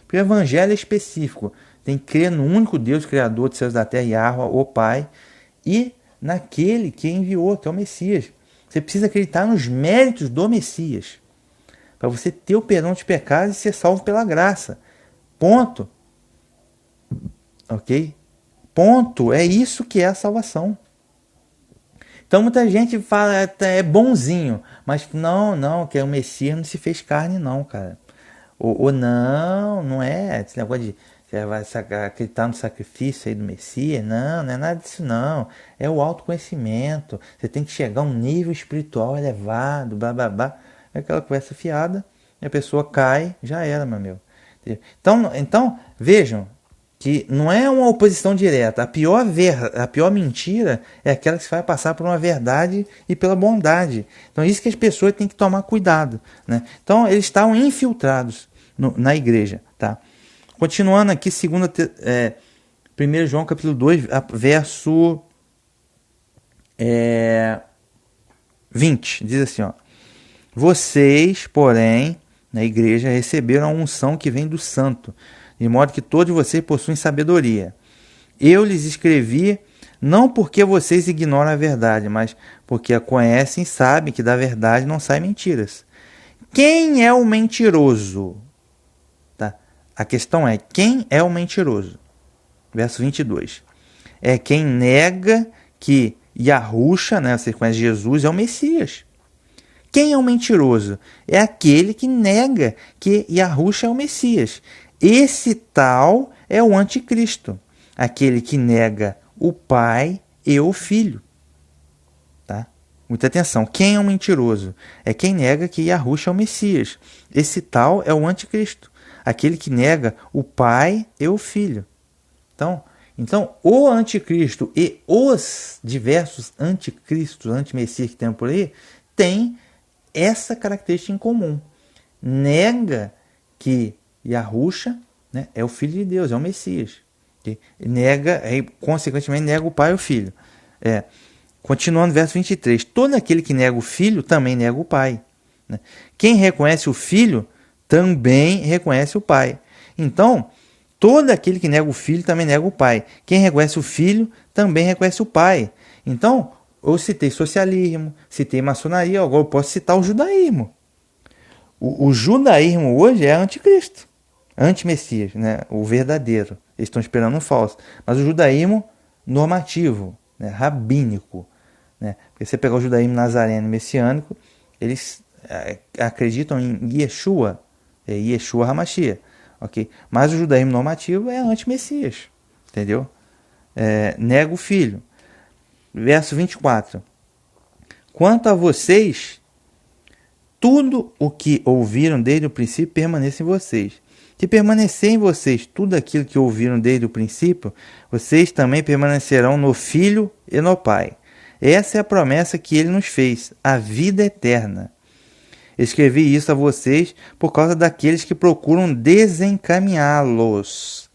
[SPEAKER 1] Porque o evangelho é específico, tem que crer no único Deus, Criador dos céus e da terra, Yahweh, o Pai, e naquele que enviou, que é o Messias. Você precisa acreditar nos méritos do Messias, para você ter o perdão de pecados e ser salvo pela graça. Ponto. Ok? Ponto. É isso que é a salvação. Então muita gente fala, é bonzinho, mas não, que o Messias não se fez carne não, cara. Ou não é esse negócio de você vai acreditar no sacrifício aí do Messias, não é nada disso não. É o autoconhecimento, você tem que chegar a um nível espiritual elevado, blá blá blá. É aquela conversa fiada, e a pessoa cai, já era, meu amigo. Então vejam, que não é uma oposição direta. A pior mentira é aquela que se vai passar por uma verdade e pela bondade. Então, isso que as pessoas têm que tomar cuidado. Né? Então, eles estavam infiltrados na igreja. Tá? Continuando aqui, 1 João capítulo 2, verso 20. Diz assim, ó, vocês, porém, na igreja, receberam a unção que vem do santo, de modo que todos vocês possuem sabedoria. Eu lhes escrevi não porque vocês ignoram a verdade, mas porque a conhecem e sabem que da verdade não saem mentiras. Quem é o mentiroso? Tá? A questão é, quem é o mentiroso? Verso 22. É quem nega que Yahushua, né, você conhece Jesus, é o Messias. Quem é o mentiroso? É aquele que nega que Yahushua é o Messias. Esse tal é o anticristo, aquele que nega o Pai e o Filho. Tá? Muita atenção. Quem é o mentiroso? É quem nega que Yahushua é o Messias. Esse tal é o anticristo, aquele que nega o Pai e o Filho. Então o anticristo e os diversos anticristos, antimessias que tem por aí, tem essa característica em comum. Nega que Yahushua, né, é o Filho de Deus, é o Messias. Okay? Consequentemente, nega o Pai e o Filho. Continuando, verso 23. Todo aquele que nega o Filho também nega o Pai. Né? Quem reconhece o Filho também reconhece o Pai. Então, todo aquele que nega o Filho também nega o Pai. Quem reconhece o Filho também reconhece o Pai. Então, eu citei socialismo, citei maçonaria, agora eu posso citar o judaísmo. O judaísmo hoje é anticristo, anti-messias, né? O verdadeiro. Eles estão esperando um falso. Mas o judaísmo normativo, né? Rabínico. Né? Porque você pegar o judaísmo nazareno e messiânico, eles acreditam em Yeshua, Yeshua HaMashiach. Okay? Mas o judaísmo normativo é anti-messias. Entendeu? Nega o filho. Verso 24. Quanto a vocês, tudo o que ouviram desde o princípio permanece em vocês. Se permanecer em vocês tudo aquilo que ouviram desde o princípio, vocês também permanecerão no Filho e no Pai. Essa é a promessa que ele nos fez, a vida eterna. Escrevi isso a vocês por causa daqueles que procuram desencaminhá-los.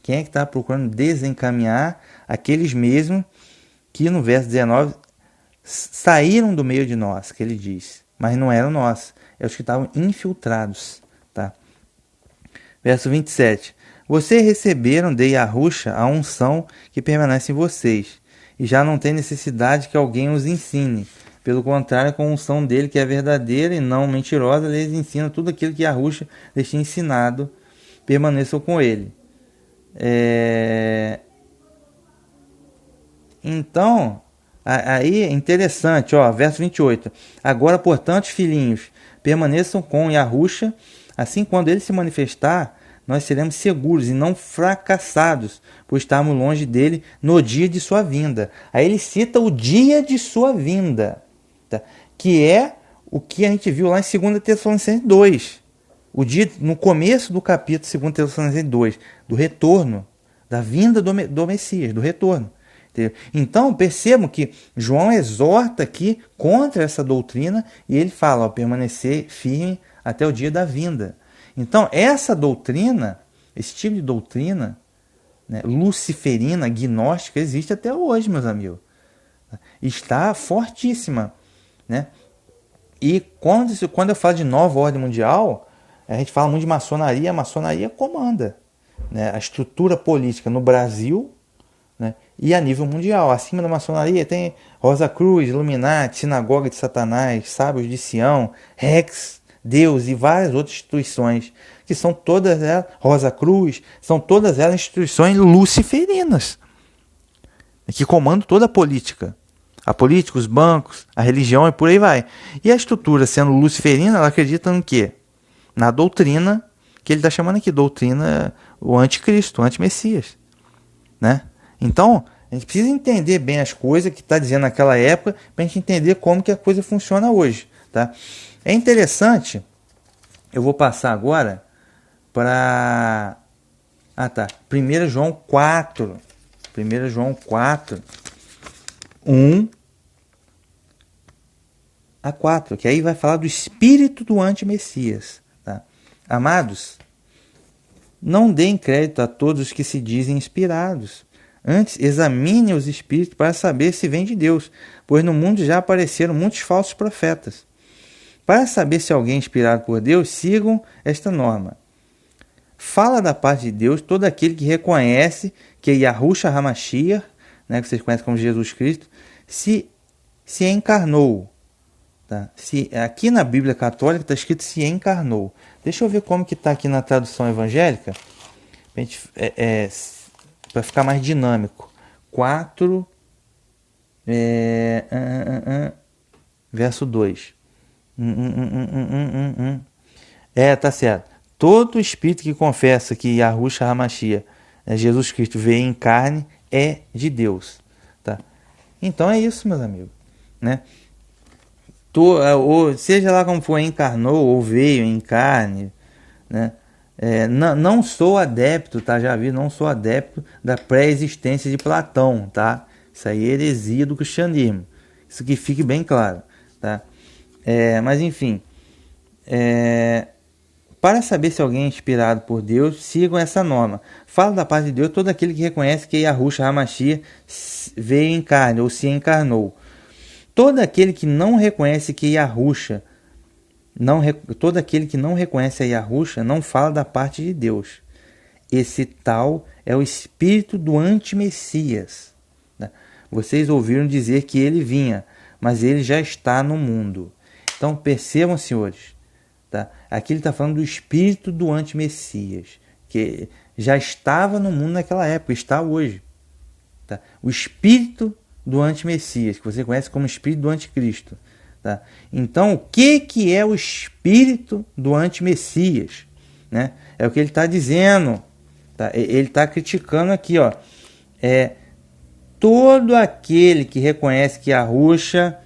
[SPEAKER 1] Quem é que está procurando desencaminhar? Aqueles mesmos que no verso 19 saíram do meio de nós, que ele diz. Mas não eram nós, eram os que estavam infiltrados. Tá? Verso 27. Vocês receberam de Yahushua a unção que permanece em vocês, e já não tem necessidade que alguém os ensine. Pelo contrário, com a unção dele, que é verdadeira e não mentirosa, eles ensinam tudo aquilo que Yahushua lhes tinha ensinado. Permaneçam com ele. Então, aí é interessante, ó, verso 28. Agora, portanto, filhinhos, permaneçam com Yahushua, assim quando ele se manifestar, nós seremos seguros e não fracassados, por estarmos longe dele no dia de sua vinda. Aí ele cita o dia de sua vinda, tá? Que é o que a gente viu lá em 2 Tessalonicenses 2. O dia, no começo do capítulo 2 Tessalonicenses 2, do retorno, da vinda do Messias, do retorno. Entendeu? Então, percebam que João exorta aqui contra essa doutrina e ele fala, ó, permanecer firme até o dia da vinda. Então, essa doutrina, esse tipo de doutrina, né, luciferina, gnóstica, existe até hoje, meus amigos. Está fortíssima. Né? E quando eu falo de nova ordem mundial, a gente fala muito de maçonaria, a maçonaria comanda, né, a estrutura política no Brasil, né, e a nível mundial. Acima da maçonaria tem Rosa Cruz, Illuminati, Sinagoga de Satanás, Sábios de Sião, Rex, Deus e várias outras instituições, que são todas elas, Rosa Cruz, são todas elas instituições luciferinas, que comandam toda a política. A política, os bancos, a religião e por aí vai. E a estrutura sendo luciferina, ela acredita no quê? Na doutrina, que ele está chamando aqui, doutrina, o anticristo, o antimessias. Né? Então, a gente precisa entender bem as coisas que está dizendo naquela época, para a gente entender como que a coisa funciona hoje. Tá? É interessante, eu vou passar agora para... 1 João 4. 1 João 4. 1 a 4, que aí vai falar do espírito do antimessias. Tá? Amados, não deem crédito a todos os que se dizem inspirados. Antes, examine os espíritos para saber se vem de Deus, pois no mundo já apareceram muitos falsos profetas. Para saber se alguém é inspirado por Deus, sigam esta norma. Fala da parte de Deus todo aquele que reconhece que Yahushua HaMashiach, né, que vocês conhecem como Jesus Cristo, se encarnou. Tá? Aqui na Bíblia Católica está escrito se encarnou. Deixa eu ver como que está aqui na tradução evangélica, para ficar mais dinâmico. 4, verso 2. Tá certo. Todo espírito que confessa que Yahushua HaMashiach, Jesus Cristo, veio em carne, é de Deus. Tá? Então é isso, meus amigos. Né? Ou seja lá como for, encarnou ou veio em carne, né? Não sou adepto, tá? Já vi, não sou adepto da pré-existência de Platão, tá? Isso aí é heresia do cristianismo. Isso que fique bem claro, tá? Mas enfim, para saber se alguém é inspirado por Deus, sigam essa norma. Fala da parte de Deus todo aquele que reconhece que Yahushua HaMashiach veio em carne ou se encarnou. Todo aquele que não reconhece que Yahushua, todo aquele que não reconhece a Yahushua não fala da parte de Deus. Esse tal é o espírito do antimessias. Vocês ouviram dizer que ele vinha, mas ele já está no mundo. Então percebam, senhores, tá? Aqui ele está falando do espírito do antimessias, que já estava no mundo naquela época, está hoje. Tá? O espírito do antimessias, que você conhece como espírito do anticristo. Tá? Então, o que é o espírito do antimessias? Né? É o que ele está dizendo. Tá? Ele está criticando aqui. Ó, todo aquele que reconhece que Yahushua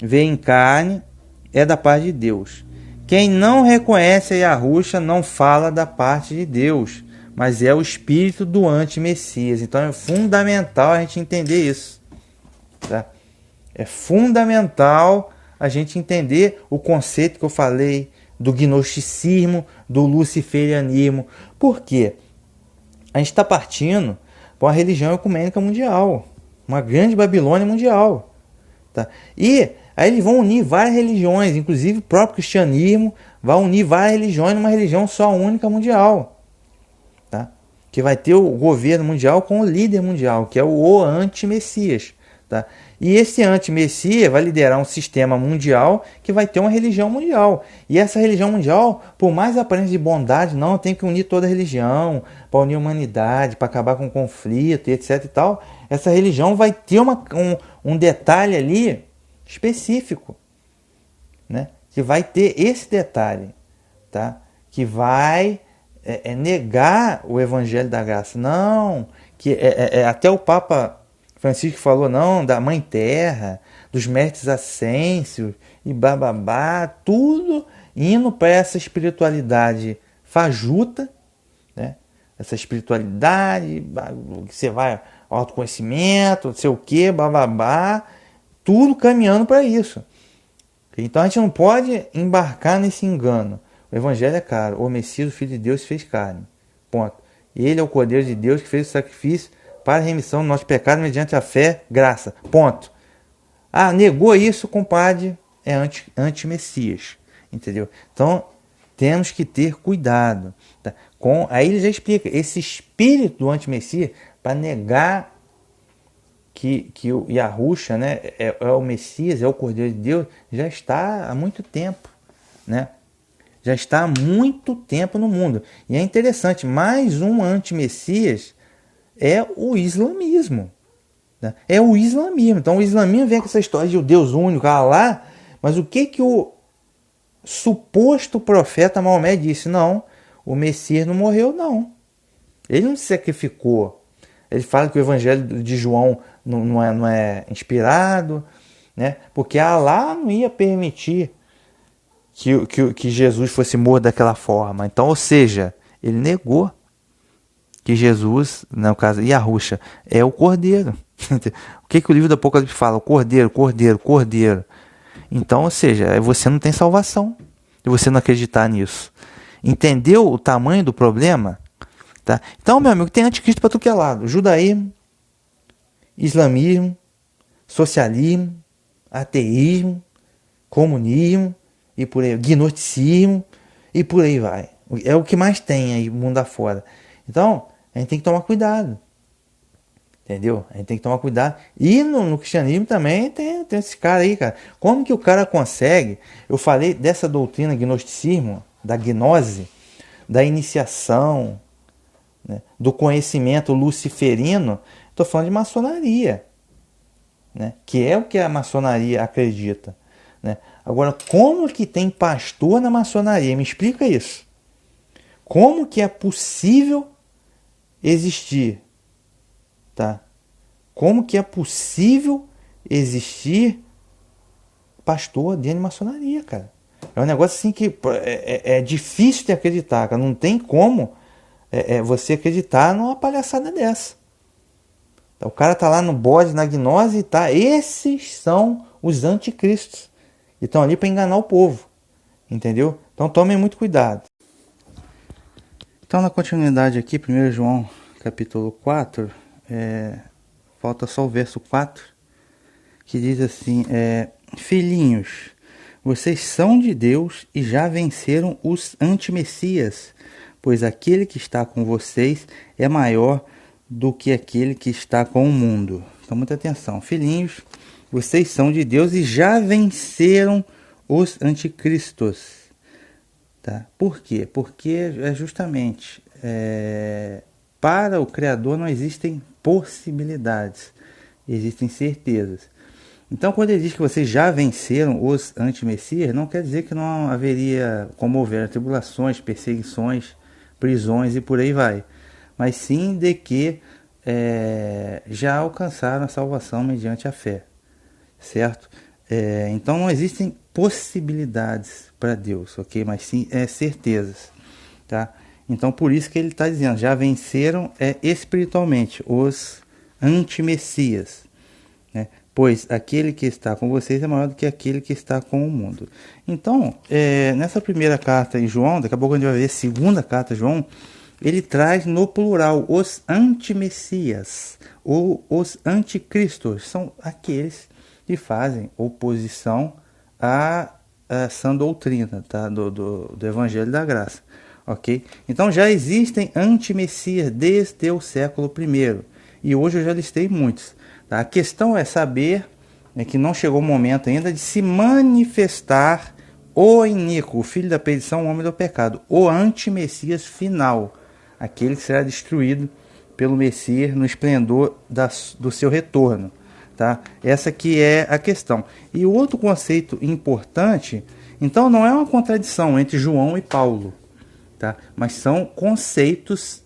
[SPEAKER 1] veio em carne é da parte de Deus. Quem não reconhece a Yahushua não fala da parte de Deus, mas é o espírito do anti-messias. Então é fundamental a gente entender isso. Tá? É fundamental a gente entender o conceito que eu falei do gnosticismo, do luciferianismo. Por quê? A gente está partindo para uma religião ecumênica mundial, uma grande Babilônia mundial. Tá? E aí eles vão unir várias religiões, inclusive o próprio cristianismo vai unir várias religiões numa religião só única mundial. Tá? Que vai ter o governo mundial com o líder mundial, que é o anti-messias. Tá? E esse anti-messias vai liderar um sistema mundial que vai ter uma religião mundial. E essa religião mundial, por mais aparência de bondade, não, tem que unir toda a religião, para unir a humanidade, para acabar com o conflito, etc. e tal. Essa religião vai ter um detalhe ali específico, né? Que vai ter esse detalhe, tá? Que vai negar o evangelho da graça. Não, que até o Papa Francisco falou, não, da Mãe Terra, dos mestres ascêncios e bababá, tudo indo para essa espiritualidade fajuta, né? essa espiritualidade, que você vai, autoconhecimento, não sei o que, bababá, tudo caminhando para isso. Então a gente não pode embarcar nesse engano. O evangelho é claro, o Messias, o Filho de Deus, se fez carne. Ponto. Ele é o Cordeiro de Deus que fez o sacrifício para a remissão do nosso pecado mediante a fé, graça. Ponto. Ah, negou isso, compadre, é anti-Messias. Entendeu? Então, temos que ter cuidado. Tá? Aí ele já explica, esse espírito do anti-Messias, para negar que o Yahusha, né, é o Messias, é o Cordeiro de Deus, já está há muito tempo. Né? Já está há muito tempo no mundo. E é interessante, mais um anti-Messias é o islamismo. Né? É o islamismo. Então o islamismo vem com essa história de o Deus único, Allah, mas o que o suposto profeta Maomé disse? Não, o Messias não morreu, não. Ele não se sacrificou. Ele fala que o evangelho de João não é inspirado, né? Porque Allah não ia permitir que Jesus fosse morto daquela forma. Então, ou seja, ele negou que Jesus, no caso, Yahusha, é o Cordeiro. O que o livro do Apocalipse fala? O Cordeiro, Cordeiro, Cordeiro. Então, ou seja, você não tem salvação se você não acreditar nisso. Entendeu o tamanho do problema? Tá? Então, meu amigo, tem anticristo para tudo que é lado. Judaísmo, islamismo, socialismo, ateísmo, comunismo, e por aí, gnosticismo, e por aí vai. É o que mais tem aí, mundo afora. Então, a gente tem que tomar cuidado. Entendeu? A gente tem que tomar cuidado. E no cristianismo também tem esse cara aí, cara. Como que o cara consegue? Eu falei dessa doutrina gnosticismo, da gnose, da iniciação, né, do conhecimento luciferino. Estou falando de maçonaria, né, que é o que a maçonaria acredita. Né? Agora, como que tem pastor na maçonaria? Me explica isso. Como que é possível existir? Tá? Como que é possível existir pastor dentro de maçonaria, cara? É um negócio assim que é difícil de acreditar, cara. Não tem como você acreditar numa palhaçada dessa. Então, o cara tá lá no bode, na gnose, tá? Esses são os anticristos. E estão ali para enganar o povo. Entendeu? Então tomem muito cuidado. Então, na continuidade aqui, 1 João capítulo 4, falta só o verso 4, que diz assim, filhinhos, vocês são de Deus e já venceram os antimessias, pois aquele que está com vocês é maior do que aquele que está com o mundo. Então, muita atenção. Filhinhos, vocês são de Deus e já venceram os anticristos. Tá? Por quê? Porque justamente para o Criador não existem possibilidades, existem certezas. Então, quando ele diz que vocês já venceram os antimessias, não quer dizer que não haveria, como houver, tribulações, perseguições, prisões e por aí vai. Mas sim de que já alcançaram a salvação mediante a fé. Certo? Então, não existem possibilidades para Deus, ok? Mas sim certezas. Tá? Então, por isso que ele está dizendo, já venceram espiritualmente os antimessias. Né? Pois aquele que está com vocês é maior do que aquele que está com o mundo. Então, nessa primeira carta em João, daqui a pouco a gente vai ver a segunda carta de João, ele traz no plural os antimessias, ou os anticristos, são aqueles que fazem oposição à sã doutrina, tá? do Evangelho da Graça. Okay? Então já existem antimessias desde o século I, e hoje eu já listei muitos. Tá? A questão é saber que não chegou o momento ainda de se manifestar o iníquo, o filho da perdição, o homem do pecado, o antimessias final, aquele que será destruído pelo Messias no esplendor do seu retorno. Tá? Essa que é a questão. E o outro conceito importante, então não é uma contradição entre João e Paulo, tá? Mas são conceitos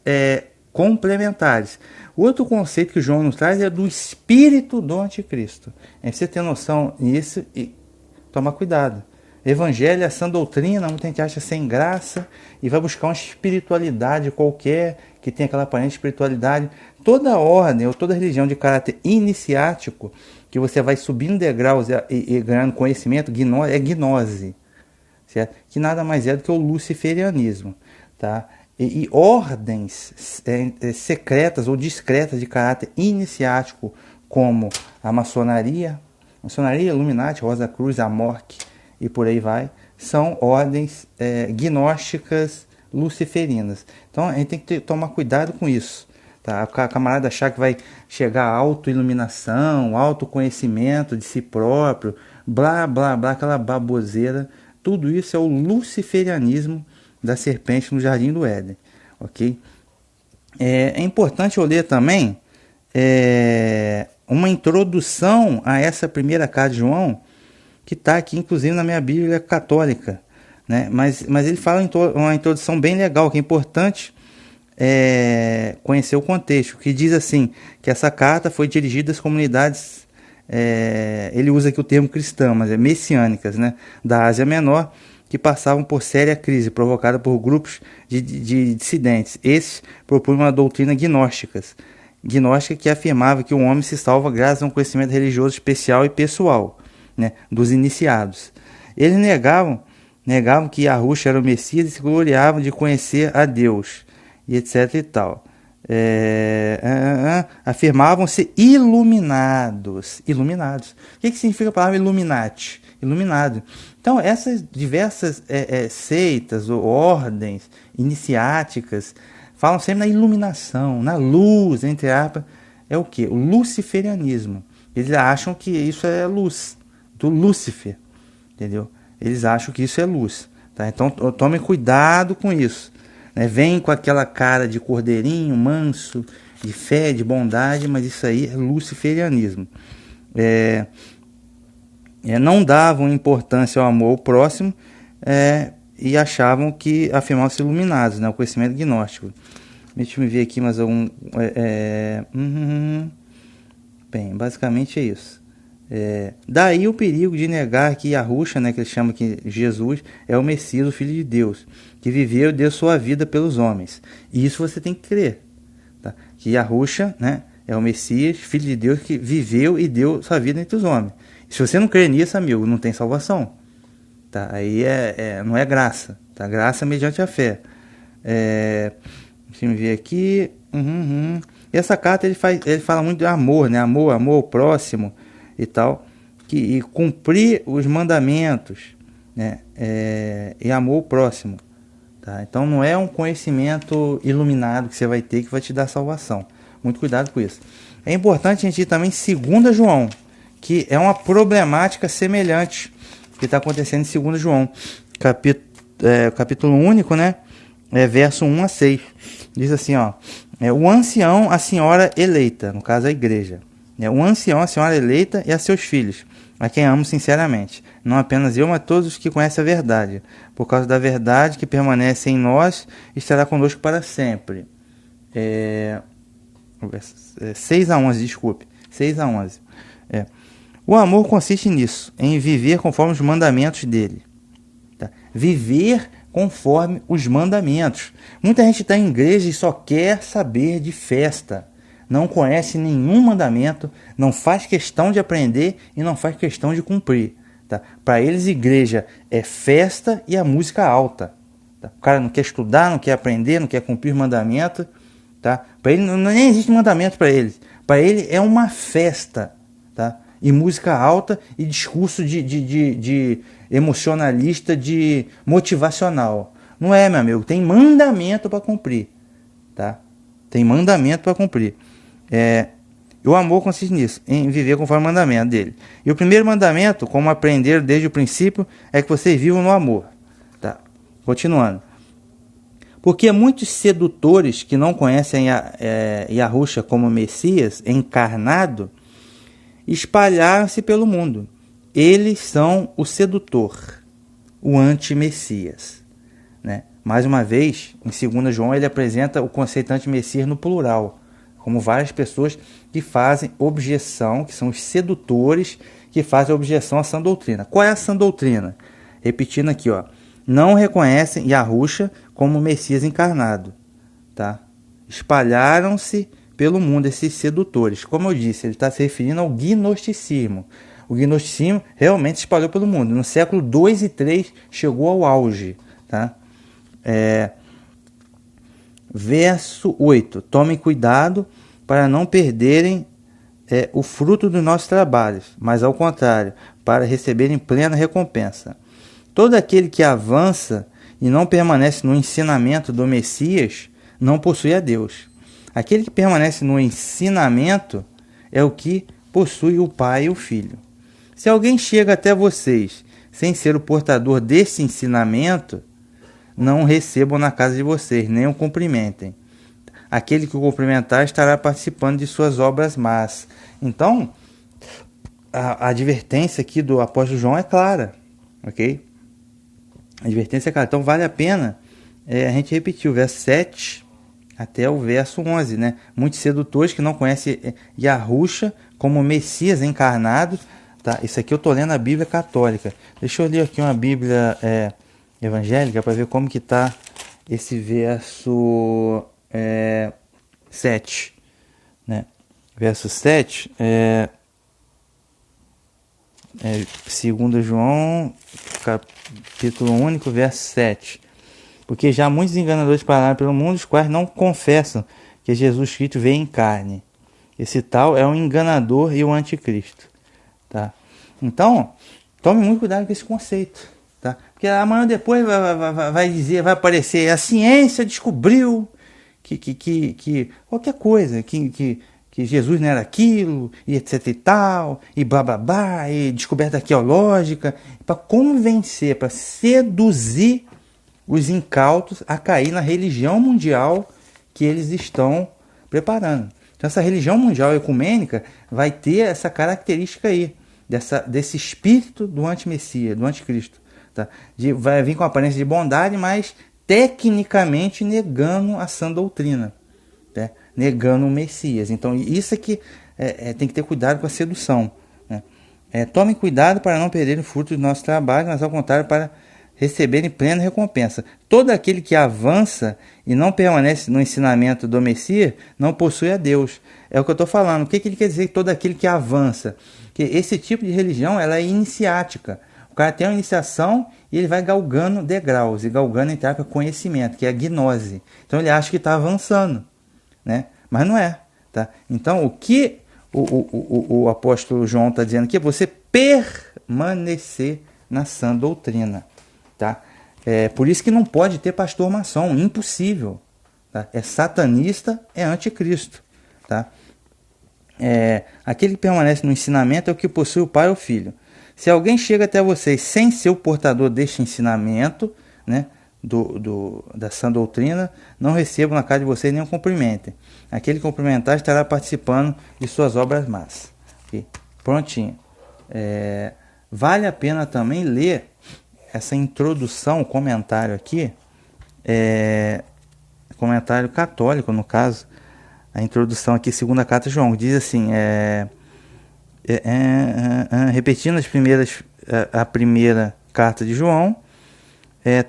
[SPEAKER 1] complementares. O outro conceito que o João nos traz é do espírito do anticristo. Você ter noção nisso e tomar cuidado. Evangelho é sã doutrina, muita gente acha sem graça e vai buscar uma espiritualidade qualquer, que tem aquela aparente espiritualidade. Toda ordem ou toda religião de caráter iniciático, que você vai subindo degraus e ganhando conhecimento, é gnose, certo? Que nada mais é do que o luciferianismo, tá? E ordens secretas ou discretas de caráter iniciático, como a maçonaria, Illuminati, Rosa Cruz, Amorque e por aí vai, são ordens gnósticas luciferinas. Então a gente tem que tomar cuidado com isso. Tá? A camarada achar que vai chegar a autoiluminação, autoconhecimento de si próprio, blá, blá, blá, aquela baboseira. Tudo isso é o luciferianismo da serpente no Jardim do Éden. Ok? É importante eu ler também uma introdução a essa primeira carta de João, que está aqui inclusive na minha Bíblia católica, né? Mas ele fala uma introdução bem legal, que é importante conhecer o contexto, que diz assim, que essa carta foi dirigida às comunidades, ele usa aqui o termo cristã, mas messiânicas, né? Da Ásia Menor, que passavam por séria crise provocada por grupos de dissidentes. Esses propunham uma doutrina gnóstica que afirmava que o homem se salva graças a um conhecimento religioso especial e pessoal, né, dos iniciados. Eles negavam que Yahushua era o Messias e se gloriavam de conhecer a Deus, e etc e tal. Afirmavam-se iluminados. O que significa a palavra Illuminati? Iluminado. Então, essas diversas seitas ou ordens iniciáticas falam sempre na iluminação, na luz, entre aspas. É o que? O luciferianismo. Eles acham que isso é luz, do Lúcifer, entendeu? Eles acham que isso é luz. Tá? Então, tome cuidado com isso. Né? Vem com aquela cara de cordeirinho, manso, de fé, de bondade, mas isso aí é luciferianismo. Não davam importância ao amor ao próximo e achavam que afirmavam-se iluminados, né? O conhecimento gnóstico. Deixa eu ver aqui mais algum... Bem, basicamente é isso. Daí o perigo de negar que Yahushua, né, que eles chamam que Jesus é o Messias, o Filho de Deus, que viveu e deu sua vida pelos homens. E isso você tem que crer. Tá? Que Yahushua, né, é o Messias, Filho de Deus, que viveu e deu sua vida entre os homens. Se você não crê nisso, amigo, não tem salvação. Tá? Aí não é graça. Tá? Graça mediante a fé. Deixa eu ver aqui. E essa carta ele fala muito de amor, né? Amor ao próximo e tal. E cumprir os mandamentos, né? E amor ao próximo. Tá? Então não é um conhecimento iluminado que você vai ter que vai te dar salvação. Muito cuidado com isso. É importante a gente ir também em 2 João, que é uma problemática semelhante que está acontecendo em 2 João, capítulo único, né? Verso 1 a 6. Diz assim, ó, o ancião, a senhora eleita, no caso a igreja. O ancião, a senhora eleita e a seus filhos, a quem amo sinceramente. Não apenas eu, mas todos os que conhecem a verdade. Por causa da verdade que permanece em nós, estará conosco para sempre. 6 a 11, desculpe. 6 a 11. O amor consiste nisso, em viver conforme os mandamentos dele. Tá? Viver conforme os mandamentos. Muita gente está em igreja e só quer saber de festa. Não conhece nenhum mandamento, não faz questão de aprender e não faz questão de cumprir. Tá? Para eles, igreja é festa e a música alta. Tá? O cara não quer estudar, não quer aprender, não quer cumprir mandamento. Tá? Para ele nem existe mandamento para ele. Para ele é uma festa. Tá? E música alta e discurso de emocionalista, de motivacional. Não é, meu amigo. Tem mandamento para cumprir. Tá? Tem mandamento para cumprir. O amor consiste nisso, em viver conforme o mandamento dele. E o primeiro mandamento, como aprenderam desde o princípio, é que vocês vivam no amor. Tá? Continuando. Porque muitos sedutores que não conhecem Yahushua como Messias encarnado, espalharam-se pelo mundo. Eles são o sedutor, o anti-Messias. Né? Mais uma vez, em 2 João, ele apresenta o conceito anti-Messias no plural, como várias pessoas que fazem objeção, que são os sedutores, que fazem objeção à sã doutrina. Qual é a sã doutrina? repetindo aqui, ó, não reconhecem Yahusha como Messias encarnado, tá? Espalharam-se pelo mundo esses sedutores. Como eu disse, ele está se referindo ao gnosticismo. O gnosticismo realmente se espalhou pelo mundo. No século 2 e 3 chegou ao auge, tá? Verso 8. Tomem cuidado para não perderem o fruto dos nossos trabalhos, mas ao contrário, para receberem plena recompensa. Todo aquele que avança e não permanece no ensinamento do Messias não possui a Deus. Aquele que permanece no ensinamento é o que possui o Pai e o Filho. Se alguém chega até vocês sem ser o portador desse ensinamento, não o recebam na casa de vocês, nem o cumprimentem. Aquele que o cumprimentar estará participando de suas obras más. Então, a advertência aqui do apóstolo João é clara, ok? A advertência é clara. Então, vale a pena a gente repetir o verso 7 até o verso 11, né? Muitos sedutores que não conhecem Yahusha como Messias encarnado, tá? Isso aqui eu estou lendo a Bíblia católica. Deixa eu ler aqui uma Bíblia evangélica para ver como que está esse verso 7, né? Verso 7 2 João, capítulo único, verso 7. Porque já muitos enganadores pararam pelo mundo, os quais não confessam que Jesus Cristo veio em carne. Esse tal é um enganador e o anticristo, tá? Então, tome muito cuidado com esse conceito, tá? Porque amanhã depois vai aparecer, a ciência descobriu que qualquer coisa, que Jesus não era aquilo, e etc e tal, e blá blá blá, e descoberta arqueológica, para convencer, para seduzir os incautos a cair na religião mundial que eles estão preparando. Então essa religião mundial ecumênica vai ter essa característica aí, desse espírito do antimessias, do anticristo. Tá? Vai vir com a aparência de bondade, mas tecnicamente negando a sã doutrina, né? Negando o Messias. Então isso é que tem que ter cuidado com a sedução, né? Tomem cuidado para não perderem o fruto do nosso trabalho, mas ao contrário, para receberem plena recompensa. Todo aquele que avança e não permanece no ensinamento do Messias não possui a Deus. É o que eu estou falando. O que ele quer dizer? Todo aquele que avança. Que esse tipo de religião ela é iniciática. O cara tem uma iniciação e ele vai galgando degraus, e galgando entre aspas conhecimento, que é a gnose. Então ele acha que está avançando, né? Mas não é. Tá? Então o que o apóstolo João está dizendo aqui é você permanecer na sã doutrina. Tá? Por isso que não pode ter pastor maçom, impossível. Tá? É satanista, é anticristo. Tá? Aquele que permanece no ensinamento é o que possui o Pai ou o Filho. Se alguém chega até vocês sem ser o portador deste ensinamento, né, da sã doutrina, não recebam na casa de vocês nem o cumprimentem. Aquele que cumprimentar estará participando de suas obras más. Okay? Prontinho. Vale a pena também ler essa introdução, o comentário aqui, comentário católico, no caso, a introdução aqui, segunda carta de João, diz assim, repetindo a primeira carta de João,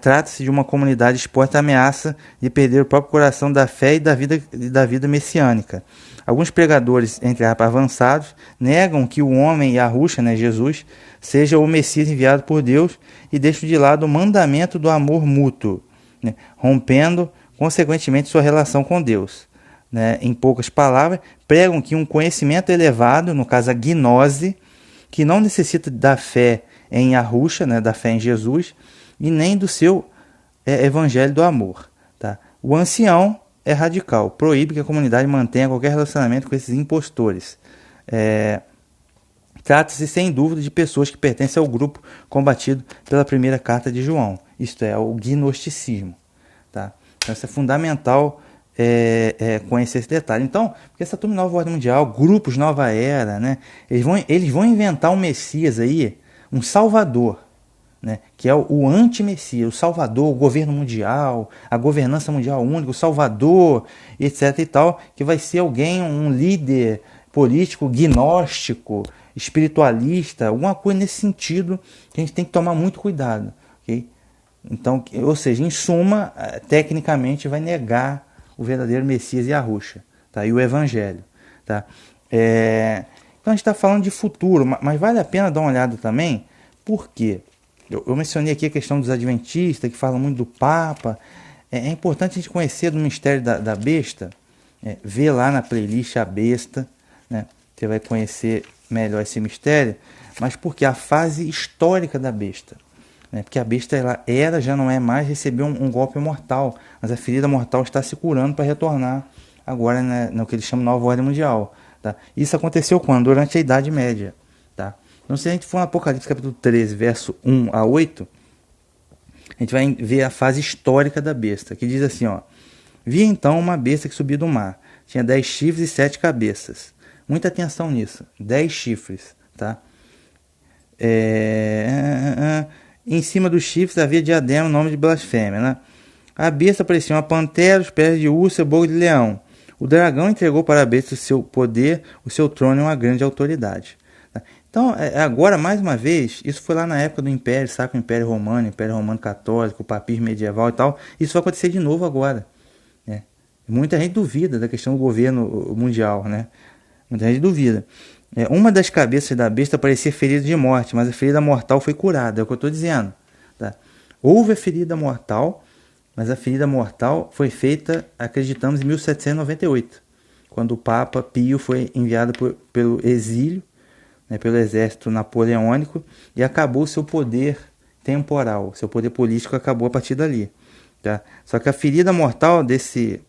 [SPEAKER 1] trata-se de uma comunidade exposta à ameaça de perder o próprio coração da fé e da vida messiânica. Alguns pregadores, entre aspas, avançados, negam que o homem Yahusha, né, Jesus, seja o Messias enviado por Deus e deixam de lado o mandamento do amor mútuo, né, rompendo, consequentemente, sua relação com Deus. Né? Em poucas palavras, pregam que um conhecimento elevado, no caso a gnose, que não necessita da fé em Yahusha, né, da fé em Jesus, e nem do seu evangelho do amor. Tá? O ancião é radical, proíbe que a comunidade mantenha qualquer relacionamento com esses impostores. Trata-se, sem dúvida, de pessoas que pertencem ao grupo combatido pela primeira carta de João, isto é, o gnosticismo. Tá? Então, isso é fundamental conhecer esse detalhe. Então, porque essa turma Nova Ordem Mundial, grupos Nova Era, né, eles vão inventar um Messias aí, um Salvador, né, que é o anti-Messias, o Salvador, o governo mundial, a governança mundial única, o Salvador, etc. e tal, que vai ser alguém, um líder político, gnóstico, espiritualista, alguma coisa nesse sentido que a gente tem que tomar muito cuidado. ok? Então, ou seja, em suma, tecnicamente vai negar o verdadeiro Messias e Yahushua, tá? E o Evangelho. Tá? Então a gente está falando de futuro, mas vale a pena dar uma olhada também, porque eu mencionei aqui a questão dos adventistas, que falam muito do Papa. É importante a gente conhecer do mistério da besta, ver lá na playlist a besta, né? Você vai conhecer melhor esse mistério, mas porque a fase histórica da besta, né? Porque a besta ela já não é mais, recebeu um golpe mortal, mas a ferida mortal está se curando para retornar agora, né, no que eles chamam de nova ordem mundial. Tá? Isso aconteceu quando? Durante a Idade Média. Tá? Então, se a gente for no Apocalipse capítulo 13, verso 1 a 8, a gente vai ver a fase histórica da besta, que diz assim, ó: vi então uma besta que subia do mar, tinha 10 chifres e 7 cabeças. Muita atenção nisso, 10 chifres. Tá? Em cima dos chifres havia diadema, nome de blasfêmia. Né? A besta parecia uma pantera, os pés de urso e a boca de leão. O dragão entregou para a besta o seu poder, o seu trono e uma grande autoridade. Então, agora, mais uma vez, isso foi lá na época do Império, Sacro Império Romano Católico, o papismo medieval e tal. Isso vai acontecer de novo agora. Né? Muita gente duvida da questão do governo mundial. Né? Muita gente duvida. Uma das cabeças da besta parecia ferida de morte, mas a ferida mortal foi curada, é o que eu estou dizendo. Tá? Houve a ferida mortal, mas a ferida mortal foi feita, acreditamos, em 1798, quando o Papa Pio foi enviado pelo exílio, né, pelo exército napoleônico, e acabou seu poder temporal, seu poder político acabou a partir dali. Tá? Só que a ferida mortal desse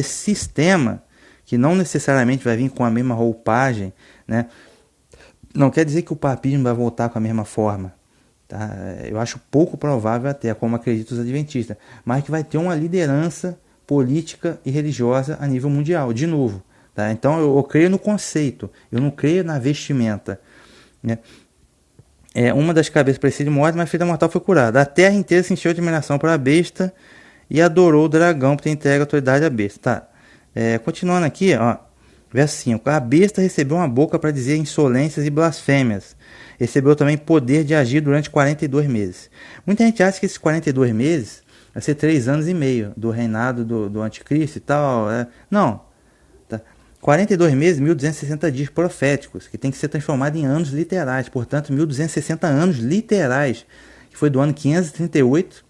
[SPEAKER 1] sistema, que não necessariamente vai vir com a mesma roupagem, né, não quer dizer que o papismo vai voltar com a mesma forma. Tá? Eu acho pouco provável até, como acreditam os adventistas, mas que vai ter uma liderança política e religiosa a nível mundial, de novo. Tá? Então eu creio no conceito, eu não creio na vestimenta. Né? Uma das cabeças parecia de morte, mas a ferida mortal foi curada. A terra inteira se encheu de admiração para a besta e adorou o dragão por ter entregue a autoridade à besta. Tá? Continuando aqui, ó, verso 5. A besta recebeu uma boca para dizer insolências e blasfêmias. Recebeu também poder de agir durante 42 meses. Muita gente acha que esses 42 meses vai ser 3 anos e meio do reinado do anticristo e tal. Não. Tá? 42 meses, 1260 dias proféticos, que tem que ser transformado em anos literais. Portanto, 1260 anos literais, que foi do ano 538,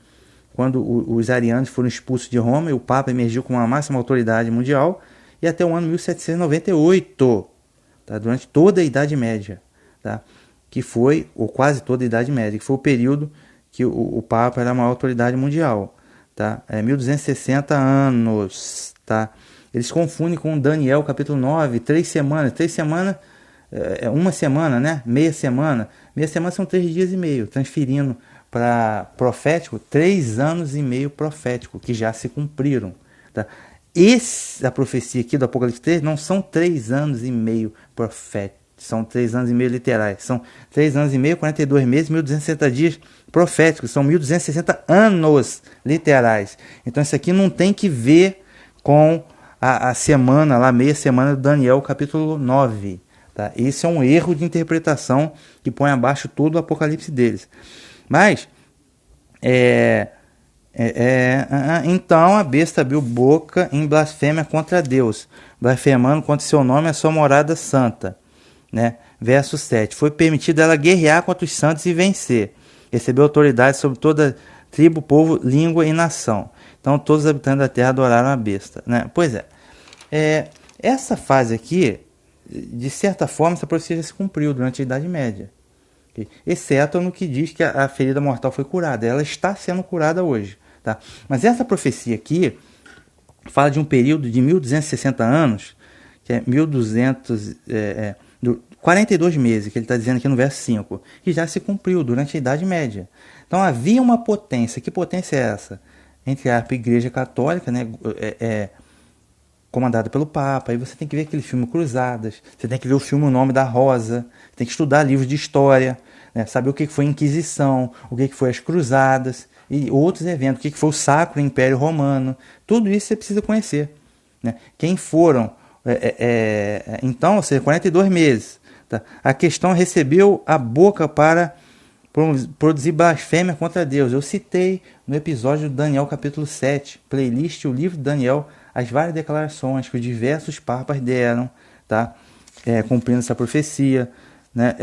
[SPEAKER 1] quando os arianos foram expulsos de Roma e o Papa emergiu com uma máxima autoridade mundial, e até o ano 1798, tá? Durante toda a Idade Média. Tá? Que foi, ou quase toda a Idade Média, que foi o período que o Papa era a maior autoridade mundial. Tá? 1260 anos. Tá? Eles confundem com Daniel, capítulo 9, 3 semanas. 3 semanas, uma semana, né? Meia semana. Meia semana são 3 dias e meio, transferindo para profético, 3 anos e meio profético, que já se cumpriram. Tá? A profecia aqui do Apocalipse 3 não são 3 anos e meio proféticos. São 3 anos e meio literais. São 3 anos e meio, 42 meses, 1260 dias proféticos. São 1260 anos literais. Então isso aqui não tem que ver com a semana, lá meia semana do Daniel, capítulo 9. Tá? Esse é um erro de interpretação que põe abaixo todo o Apocalipse deles. Mas, então a besta abriu boca em blasfêmia contra Deus, blasfemando contra seu nome e a sua morada santa. Né? Verso 7. Foi permitido ela guerrear contra os santos e vencer. Recebeu autoridade sobre toda tribo, povo, língua e nação. Então todos os habitantes da terra adoraram a besta. Né? Pois essa fase aqui, de certa forma, essa profecia já se cumpriu durante a Idade Média. Okay? Exceto no que diz que a ferida mortal foi curada. Ela está sendo curada hoje. Tá? Mas essa profecia aqui fala de um período de 1260 anos, que é 1200... 42 meses, que ele está dizendo aqui no verso 5, que já se cumpriu durante a Idade Média. Então havia uma potência. Que potência é essa? Entre a Igreja Católica, né, comandada pelo Papa. Aí você tem que ver aquele filme Cruzadas, você tem que ver o filme O Nome da Rosa, tem que estudar livros de história, né, saber o que foi a Inquisição, o que foi as Cruzadas e outros eventos, o que foi o Sacro Império Romano. Tudo isso você precisa conhecer. Né? Quem foram... então, ou seja, 42 meses. Tá? A questão recebeu a boca para produzir blasfêmia contra Deus. Eu citei no episódio do Daniel capítulo 7, playlist, o livro de Daniel, as várias declarações que os diversos papas deram, tá? Cumprindo essa profecia, né?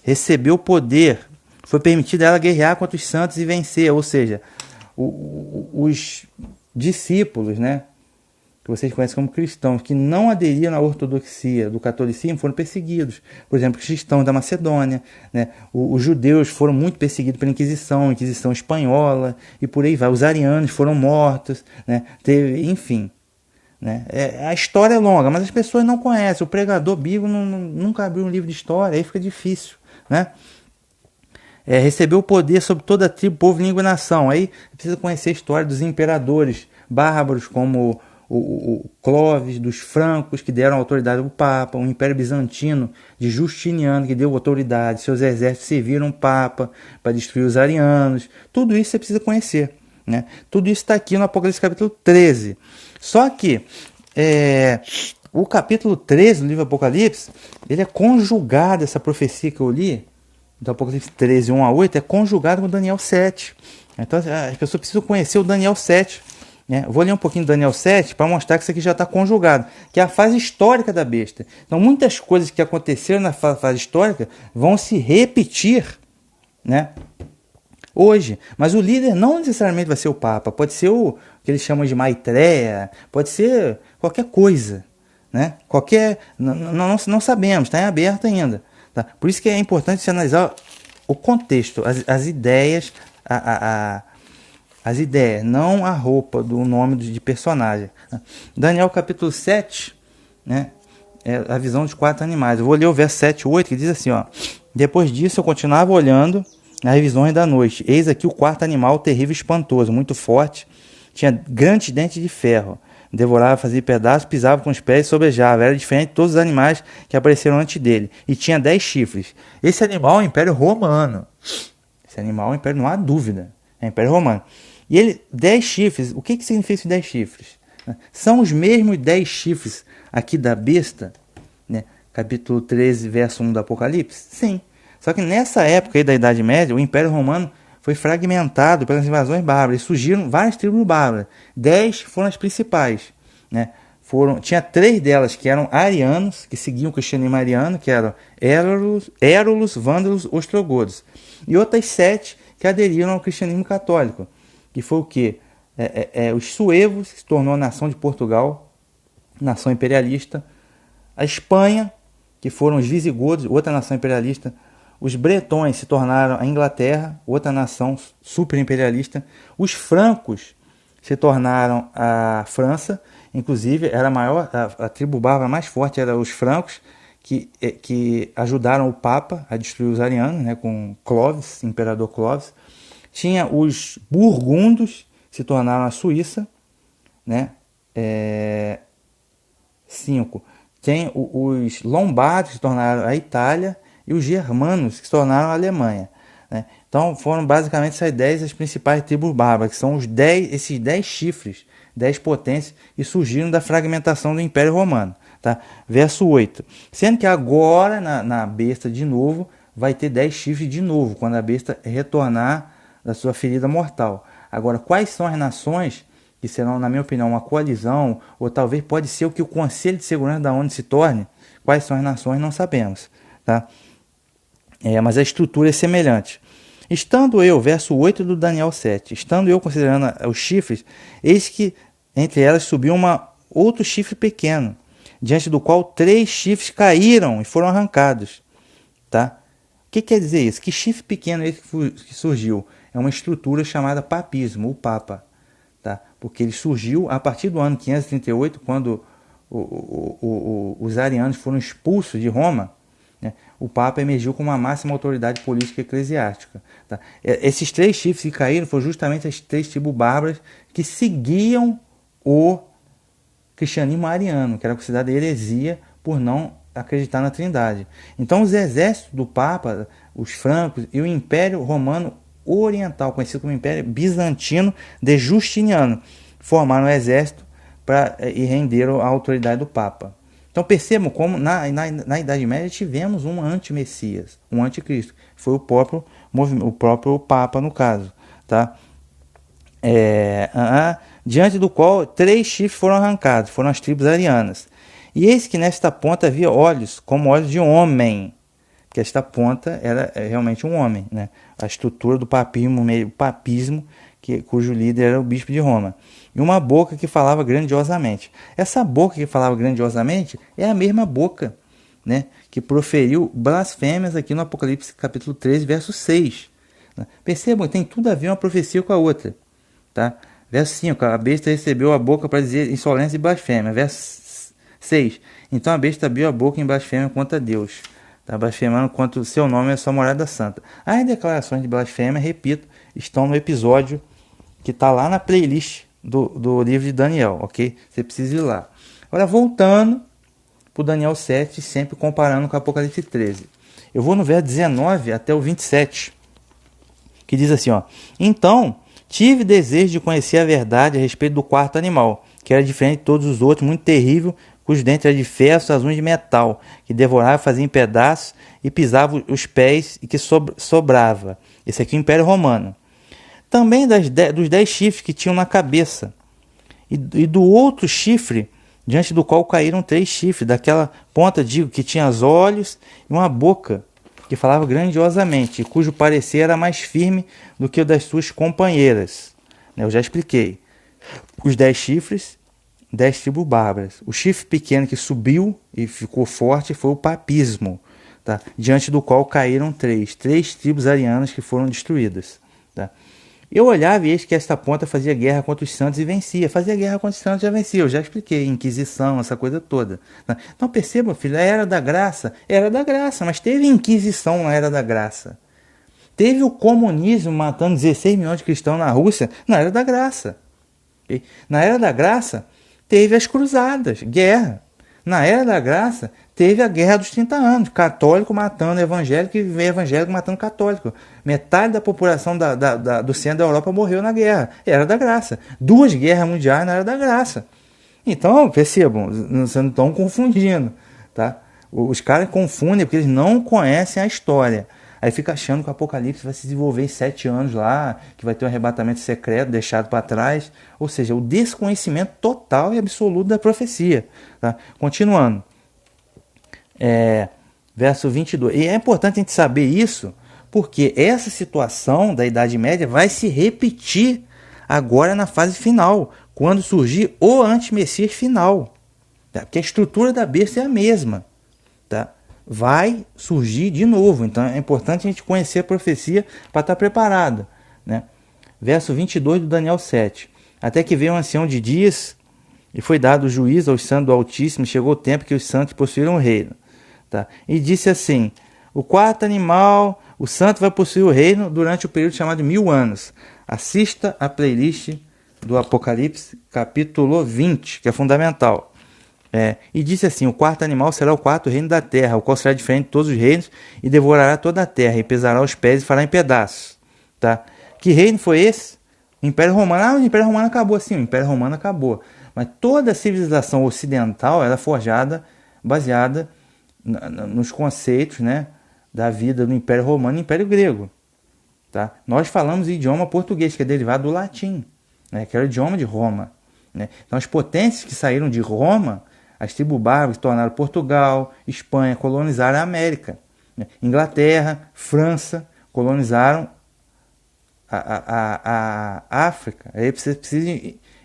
[SPEAKER 1] Recebeu poder, foi permitido ela guerrear contra os santos e vencer, ou seja, os discípulos, né, que vocês conhecem como cristãos, que não aderiram à ortodoxia do catolicismo, foram perseguidos. Por exemplo, os cristãos da Macedônia, né? Os judeus foram muito perseguidos pela Inquisição espanhola, e por aí vai. Os arianos foram mortos, né? Enfim. Né? A história é longa, mas as pessoas não conhecem. O pregador bíblico nunca abriu um livro de história, aí fica difícil. Né? Recebeu o poder sobre toda a tribo, povo, língua e nação. Aí precisa conhecer a história dos imperadores bárbaros, como o Clovis, dos francos, que deram autoridade ao Papa, o Império Bizantino de Justiniano, que deu autoridade, seus exércitos serviram o Papa para destruir os arianos. Tudo isso você precisa conhecer. Né? Tudo isso está aqui no Apocalipse capítulo 13. Só que o capítulo 13 do livro Apocalipse, ele é conjugado, essa profecia que eu li, do Apocalipse 13, 1 a 8, é conjugado com Daniel 7. Então as pessoas precisam conhecer o Daniel 7. Vou ler um pouquinho do Daniel 7 para mostrar que isso aqui já está conjugado, que é a fase histórica da besta. Então muitas coisas que aconteceram na fase histórica vão se repetir, né, hoje. Mas o líder não necessariamente vai ser o Papa, pode ser o que eles chamam de Maitreya, pode ser qualquer coisa, né? Não sabemos, está em aberto ainda. Tá? Por isso que é importante se analisar o contexto, as ideias, as ideias, não a roupa do nome de personagem. Daniel capítulo 7, né, é a visão dos 4 animais. Eu vou ler o verso 7 e 8, que diz assim, ó: depois disso eu continuava olhando as visões da noite. Eis aqui o 4º animal, terrível e espantoso, muito forte, tinha grandes dentes de ferro, devorava, fazia pedaços, pisava com os pés e sobejava. Era diferente de todos os animais que apareceram antes dele, e tinha 10 chifres. Esse animal é o Império Romano. Esse animal é o Império, não há dúvida, é o Império Romano. E ele, 10 chifres, o que significa esses 10 chifres? São os mesmos 10 chifres aqui da besta, né? Capítulo 13, verso 1 do Apocalipse? Sim. Só que nessa época aí da Idade Média, o Império Romano foi fragmentado pelas invasões bárbaras. Surgiram várias tribos bárbaras. 10 foram as principais. Né? Tinha 3 delas que eram arianos, que seguiam o cristianismo ariano, que eram Érulos, Vândalos, Ostrogodos. E outras 7 que aderiram ao cristianismo católico, que foi o quê? Os suevos, que se tornou a nação de Portugal, nação imperialista. A Espanha, que foram os visigodos, outra nação imperialista. Os bretões se tornaram a Inglaterra, outra nação super imperialista. Os francos se tornaram a França, inclusive era a tribo bárbara mais forte era os francos, que ajudaram o Papa a destruir os arianos, né, com Clovis, imperador Clovis. Tinha os burgundos, que se tornaram a Suíça, né? 5. Tem os lombardos, que se tornaram a Itália, e os germanos, que se tornaram a Alemanha. Né? Então foram basicamente essas 10 as principais tribos bárbaras, que são esses 10 chifres, 10 potências, e surgiram da fragmentação do Império Romano. Tá? Verso 8. Sendo que agora, na besta de novo, vai ter 10 chifres de novo, quando a besta retornar da sua ferida mortal. Agora, quais são as nações que serão, na minha opinião, uma coalizão, ou talvez pode ser o que o Conselho de Segurança da ONU se torne? Quais são as nações, não sabemos. Tá? Mas a estrutura é semelhante. Estando eu, verso 8 do Daniel 7, estando eu considerando os chifres, eis que entre elas subiu outro chifre pequeno, diante do qual 3 chifres caíram e foram arrancados. Tá? O que quer dizer isso? Que chifre pequeno é esse que surgiu? É uma estrutura chamada papismo, o Papa. Tá? Porque ele surgiu a partir do ano 538, quando os arianos foram expulsos de Roma. Né? O Papa emergiu como uma máxima autoridade política e eclesiástica. Tá? Esses 3 chifres que caíram foram justamente as 3 tribos bárbaras que seguiam o cristianismo ariano, que era considerado heresia por não acreditar na Trindade. Então os exércitos do Papa, os francos e o Império Romano Oriental, conhecido como Império Bizantino de Justiniano, formaram um exército e renderam a autoridade do Papa. Então percebam como na Idade Média tivemos um anti-Messias, um anticristo. Foi o próprio o próprio Papa, no caso. Tá? Diante do qual 3 chifres foram arrancados, foram as tribos arianas. E eis que nesta ponta havia olhos, como olhos de homem, que esta ponta era realmente um homem, né? A estrutura do papismo, cujo líder era o bispo de Roma. E uma boca que falava grandiosamente. Essa boca que falava grandiosamente é a mesma boca, né, que proferiu blasfêmias aqui no Apocalipse capítulo 13, verso 6. Percebam, tem tudo a ver uma profecia com a outra. Tá? Verso 5, a besta recebeu a boca para dizer insolência e blasfêmia. Verso 6, então a besta abriu a boca em blasfêmia contra Deus. Está blasfemando contra o seu nome e a sua morada santa. As declarações de blasfêmia, repito, estão no episódio que está lá na playlist do livro de Daniel, ok? Você precisa ir lá. Agora, voltando para o Daniel 7, sempre comparando com o Apocalipse 13. Eu vou no verso 19 até o 27, que diz assim, ó: então, tive desejo de conhecer a verdade a respeito do quarto animal, que era diferente de todos os outros, muito terrível, cujos dentes eram de ferro, as unhas de metal, que devorava, fazia em pedaços e pisava os pés e que sobrava. Esse aqui é o Império Romano. Também dos 10 chifres que tinham na cabeça, e do outro chifre, diante do qual caíram 3 chifres, daquela ponta, digo, que tinha os olhos e uma boca, que falava grandiosamente, e cujo parecer era mais firme do que o das suas companheiras. Eu já expliquei. Os 10 chifres, 10 tribos bárbaras. O chifre pequeno que subiu e ficou forte foi o papismo, tá? Diante do qual caíram 3 tribos arianas que foram destruídas. Tá? Eu olhava e eis que esta ponta fazia guerra contra os santos e vencia. Fazia guerra contra os santos e já vencia. Eu já expliquei, Inquisição, essa coisa toda. Tá? Então perceba, filho, a Era da Graça, mas teve Inquisição na Era da Graça. Teve o comunismo matando 16 milhões de cristãos na Rússia na Era da Graça. Okay? Na Era da Graça, teve as cruzadas, guerra. Na Era da Graça, teve a Guerra dos 30 anos, católico matando evangélico e evangélico matando católico. Metade da população do centro da Europa morreu na guerra. Era da Graça. 2 guerras mundiais na Era da Graça. Então, percebam, vocês não estão confundindo. Tá? Os caras confundem porque eles não conhecem a história. Aí fica achando que o Apocalipse vai se desenvolver em 7 anos lá, que vai ter um arrebatamento secreto deixado para trás. Ou seja, o desconhecimento total e absoluto da profecia. Tá? Continuando. Verso 22. E é importante a gente saber isso, porque essa situação da Idade Média vai se repetir agora na fase final, quando surgir o antimessias final. Tá? Porque a estrutura da besta é a mesma. Tá? Vai surgir de novo. Então é importante a gente conhecer a profecia para estar preparado. Né? Verso 22 do Daniel 7. Até que veio um ancião de dias e foi dado o juízo aos santos do Altíssimo, e chegou o tempo que os santos possuíram o reino. Tá? E disse assim: o quarto animal, o santo vai possuir o reino durante o período chamado de 1000 anos. Assista a playlist do Apocalipse, capítulo 20, que é fundamental. E disse assim: o quarto animal será o quarto reino da terra, o qual será diferente de todos os reinos, e devorará toda a terra, e pesará os pés e fará em pedaços. Tá? Que reino foi esse? O Império Romano. O Império Romano acabou. Sim, o Império Romano acabou. Mas toda a civilização ocidental era forjada, baseada nos conceitos, né, da vida do Império Romano e Império Grego. Tá? Nós falamos o idioma português, que é derivado do latim, né, que era o idioma de Roma. Né? Então as potências que saíram de Roma, as tribos bárbaras, tornaram Portugal, Espanha, colonizaram a América. Né? Inglaterra, França, colonizaram a África. Aí você precisa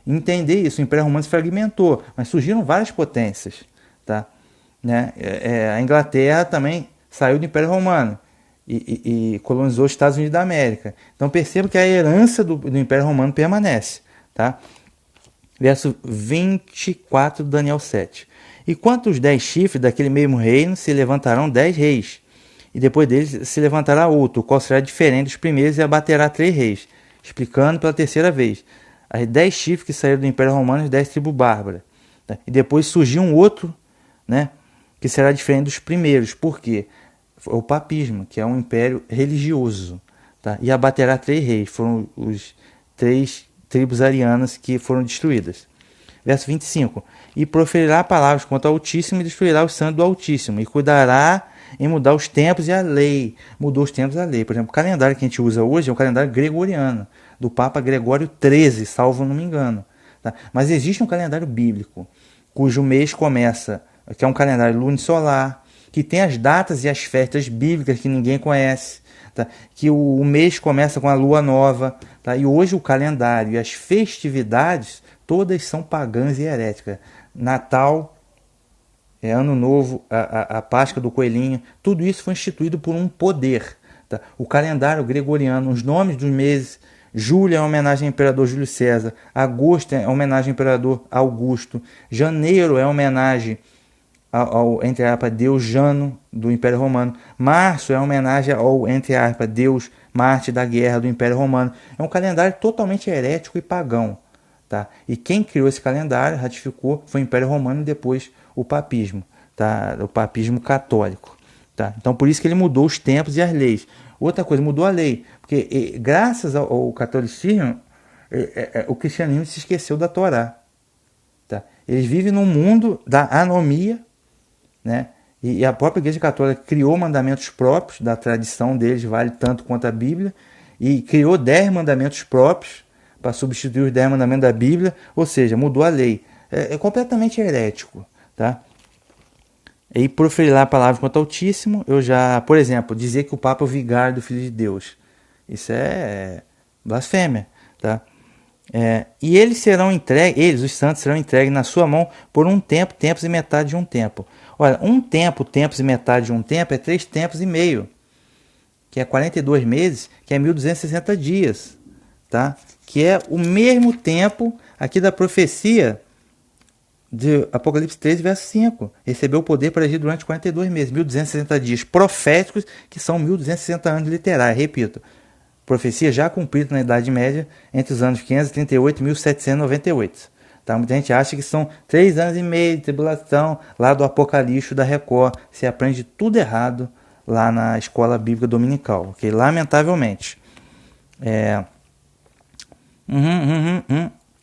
[SPEAKER 1] entender isso. O Império Romano se fragmentou, mas surgiram várias potências. Tá? Né? A Inglaterra também saiu do Império Romano e colonizou os Estados Unidos da América. Então perceba que a herança do Império Romano permanece. Tá? Verso 24 do Daniel 7. E quanto os 10 chifres daquele mesmo reino, se levantarão 10 reis, e depois deles se levantará outro, o qual será diferente dos primeiros, e abaterá 3 reis, explicando pela terceira vez. As 10 chifres que saíram do Império Romano e as 10 tribos bárbaras. Tá? E depois surgiu um outro, né, que será diferente dos primeiros. Por quê? O papismo, que é um império religioso. Tá? E abaterá 3 reis. Foram os 3 tribos arianas que foram destruídas. Verso 25. E proferirá palavras contra o Altíssimo e destruirá os santos do Altíssimo. E cuidará em mudar os tempos e a lei. Mudou os tempos e a lei. Por exemplo, o calendário que a gente usa hoje é o calendário gregoriano, do Papa Gregório XIII, salvo não me engano. Tá? Mas existe um calendário bíblico, cujo mês começa, que é um calendário lunisolar, que tem as datas e as festas bíblicas que ninguém conhece. Tá? Que o mês começa com a lua nova. Tá? E hoje o calendário e as festividades, todas são pagãs e heréticas. Natal, Ano Novo, a Páscoa do Coelhinho, tudo isso foi instituído por um poder. Tá? O calendário gregoriano, os nomes dos meses, julho é uma homenagem ao imperador Júlio César, agosto é uma homenagem ao imperador Augusto, janeiro é uma homenagem ao entre aspas, deus Jano do Império Romano, março é uma homenagem ao entre aspas, deus Marte da guerra do Império Romano. É um calendário totalmente herético e pagão. Tá? E quem criou esse calendário, ratificou, foi o Império Romano e depois o papismo, tá? O papismo católico. Tá? Então por isso que ele mudou os tempos e as leis. Outra coisa, mudou a lei, porque graças ao catolicismo, o cristianismo se esqueceu da Torá. Tá? Eles vivem num mundo da anomia, né? E a própria Igreja Católica criou mandamentos próprios, da tradição deles vale tanto quanto a Bíblia, e criou 10 mandamentos próprios, para substituir os 10 mandamentos da Bíblia, ou seja, mudou a lei. É completamente herético. Tá? E proferir lá a palavra contra o Altíssimo, eu já, por exemplo, dizer que o Papa é o vigário do Filho de Deus. Isso é blasfêmia. Tá? E eles serão entregues, eles, os santos, serão entregues na sua mão por um tempo, tempos e metade de um tempo. Olha, um tempo, tempos e metade de um tempo é 3 tempos e meio, que é 42 meses, que é 1260 dias. Tá? Que é o mesmo tempo aqui da profecia de Apocalipse 13, verso 5. Recebeu o poder para agir durante 42 meses, 1260 dias proféticos, que são 1260 anos literais. Repito, profecia já cumprida na Idade Média, entre os anos 538 e 1798. Tá? Muita gente acha que são 3 anos e meio de tribulação, lá do Apocalipse da Record. Você aprende tudo errado lá na escola bíblica dominical, ok? Lamentavelmente. Deixa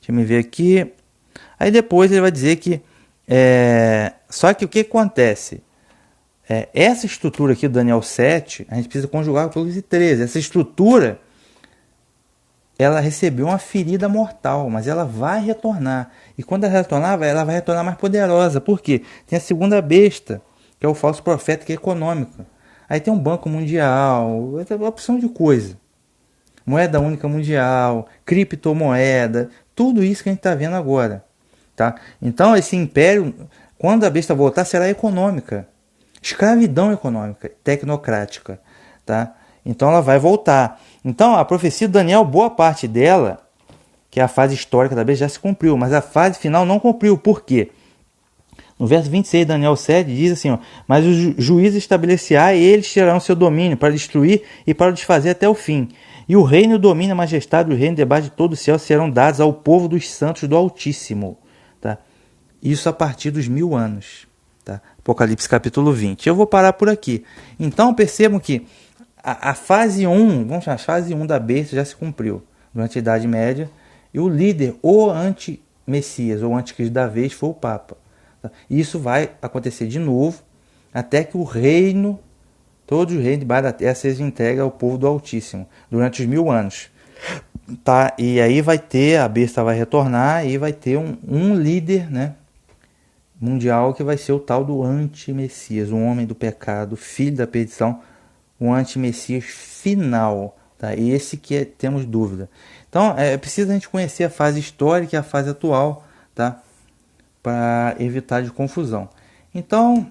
[SPEAKER 1] eu ver aqui. Aí depois ele vai dizer que... Só que o que acontece? Essa estrutura aqui do Daniel 7, a gente precisa conjugar com Apocalipse 13. Essa estrutura, ela recebeu uma ferida mortal, mas ela vai retornar. E quando ela vai retornar mais poderosa. Por quê? Tem a segunda besta, que é o falso profeta, que é econômico. Aí tem um banco mundial, uma opção de coisa. Moeda única mundial, criptomoeda, tudo isso que a gente está vendo agora. Tá? Então esse império, quando a besta voltar, será econômica. Escravidão econômica, tecnocrática. Tá? Então ela vai voltar. Então a profecia de Daniel, boa parte dela, que é a fase histórica da besta, já se cumpriu, mas a fase final não cumpriu. Por quê? No verso 26 de Daniel 7 diz assim, ó, mas os juízes estabelecerá e eles tirarão seu domínio para destruir e para o desfazer até o fim. E o reino, o domínio, a majestade, o reino debaixo de todo o céu serão dados ao povo dos santos do Altíssimo. Tá? Isso a partir dos 1000 anos. Tá? Apocalipse capítulo 20. Eu vou parar por aqui. Então percebam que a fase 1, vamos chamar, a fase 1 da besta já se cumpriu durante a Idade Média. E o líder, o anti-messias, ou anticristo da vez, foi o Papa. Tá? E isso vai acontecer de novo, até que o reino, todo o reino debaixo da terra, seja entregue ao povo do Altíssimo, durante os 1000 anos. Tá? E aí vai ter, a besta vai retornar, e vai ter um líder, né, mundial, que vai ser o tal do anti-messias, o homem do pecado, filho da perdição, o anti-messias final. Tá? Esse que temos dúvida. Então é preciso a gente conhecer a fase histórica e a fase atual, tá? Para evitar de confusão. Então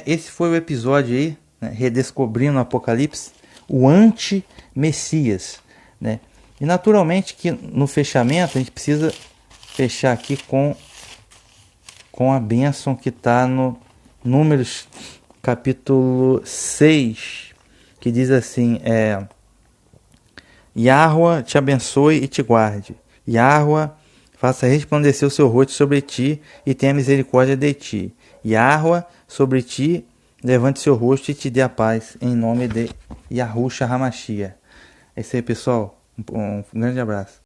[SPEAKER 1] esse foi o episódio aí, né? Redescobrindo o Apocalipse, o anti-messias, né? E naturalmente que no fechamento a gente precisa fechar aqui com a bênção que está no Números capítulo 6, que diz assim, Yahweh te abençoe e te guarde. Yahweh faça resplandecer o seu rosto sobre ti e tenha misericórdia de ti. Yahweh sobre ti levante seu rosto e te dê a paz, em nome de Yahushua HaMashiach. É isso aí, pessoal. Um grande abraço.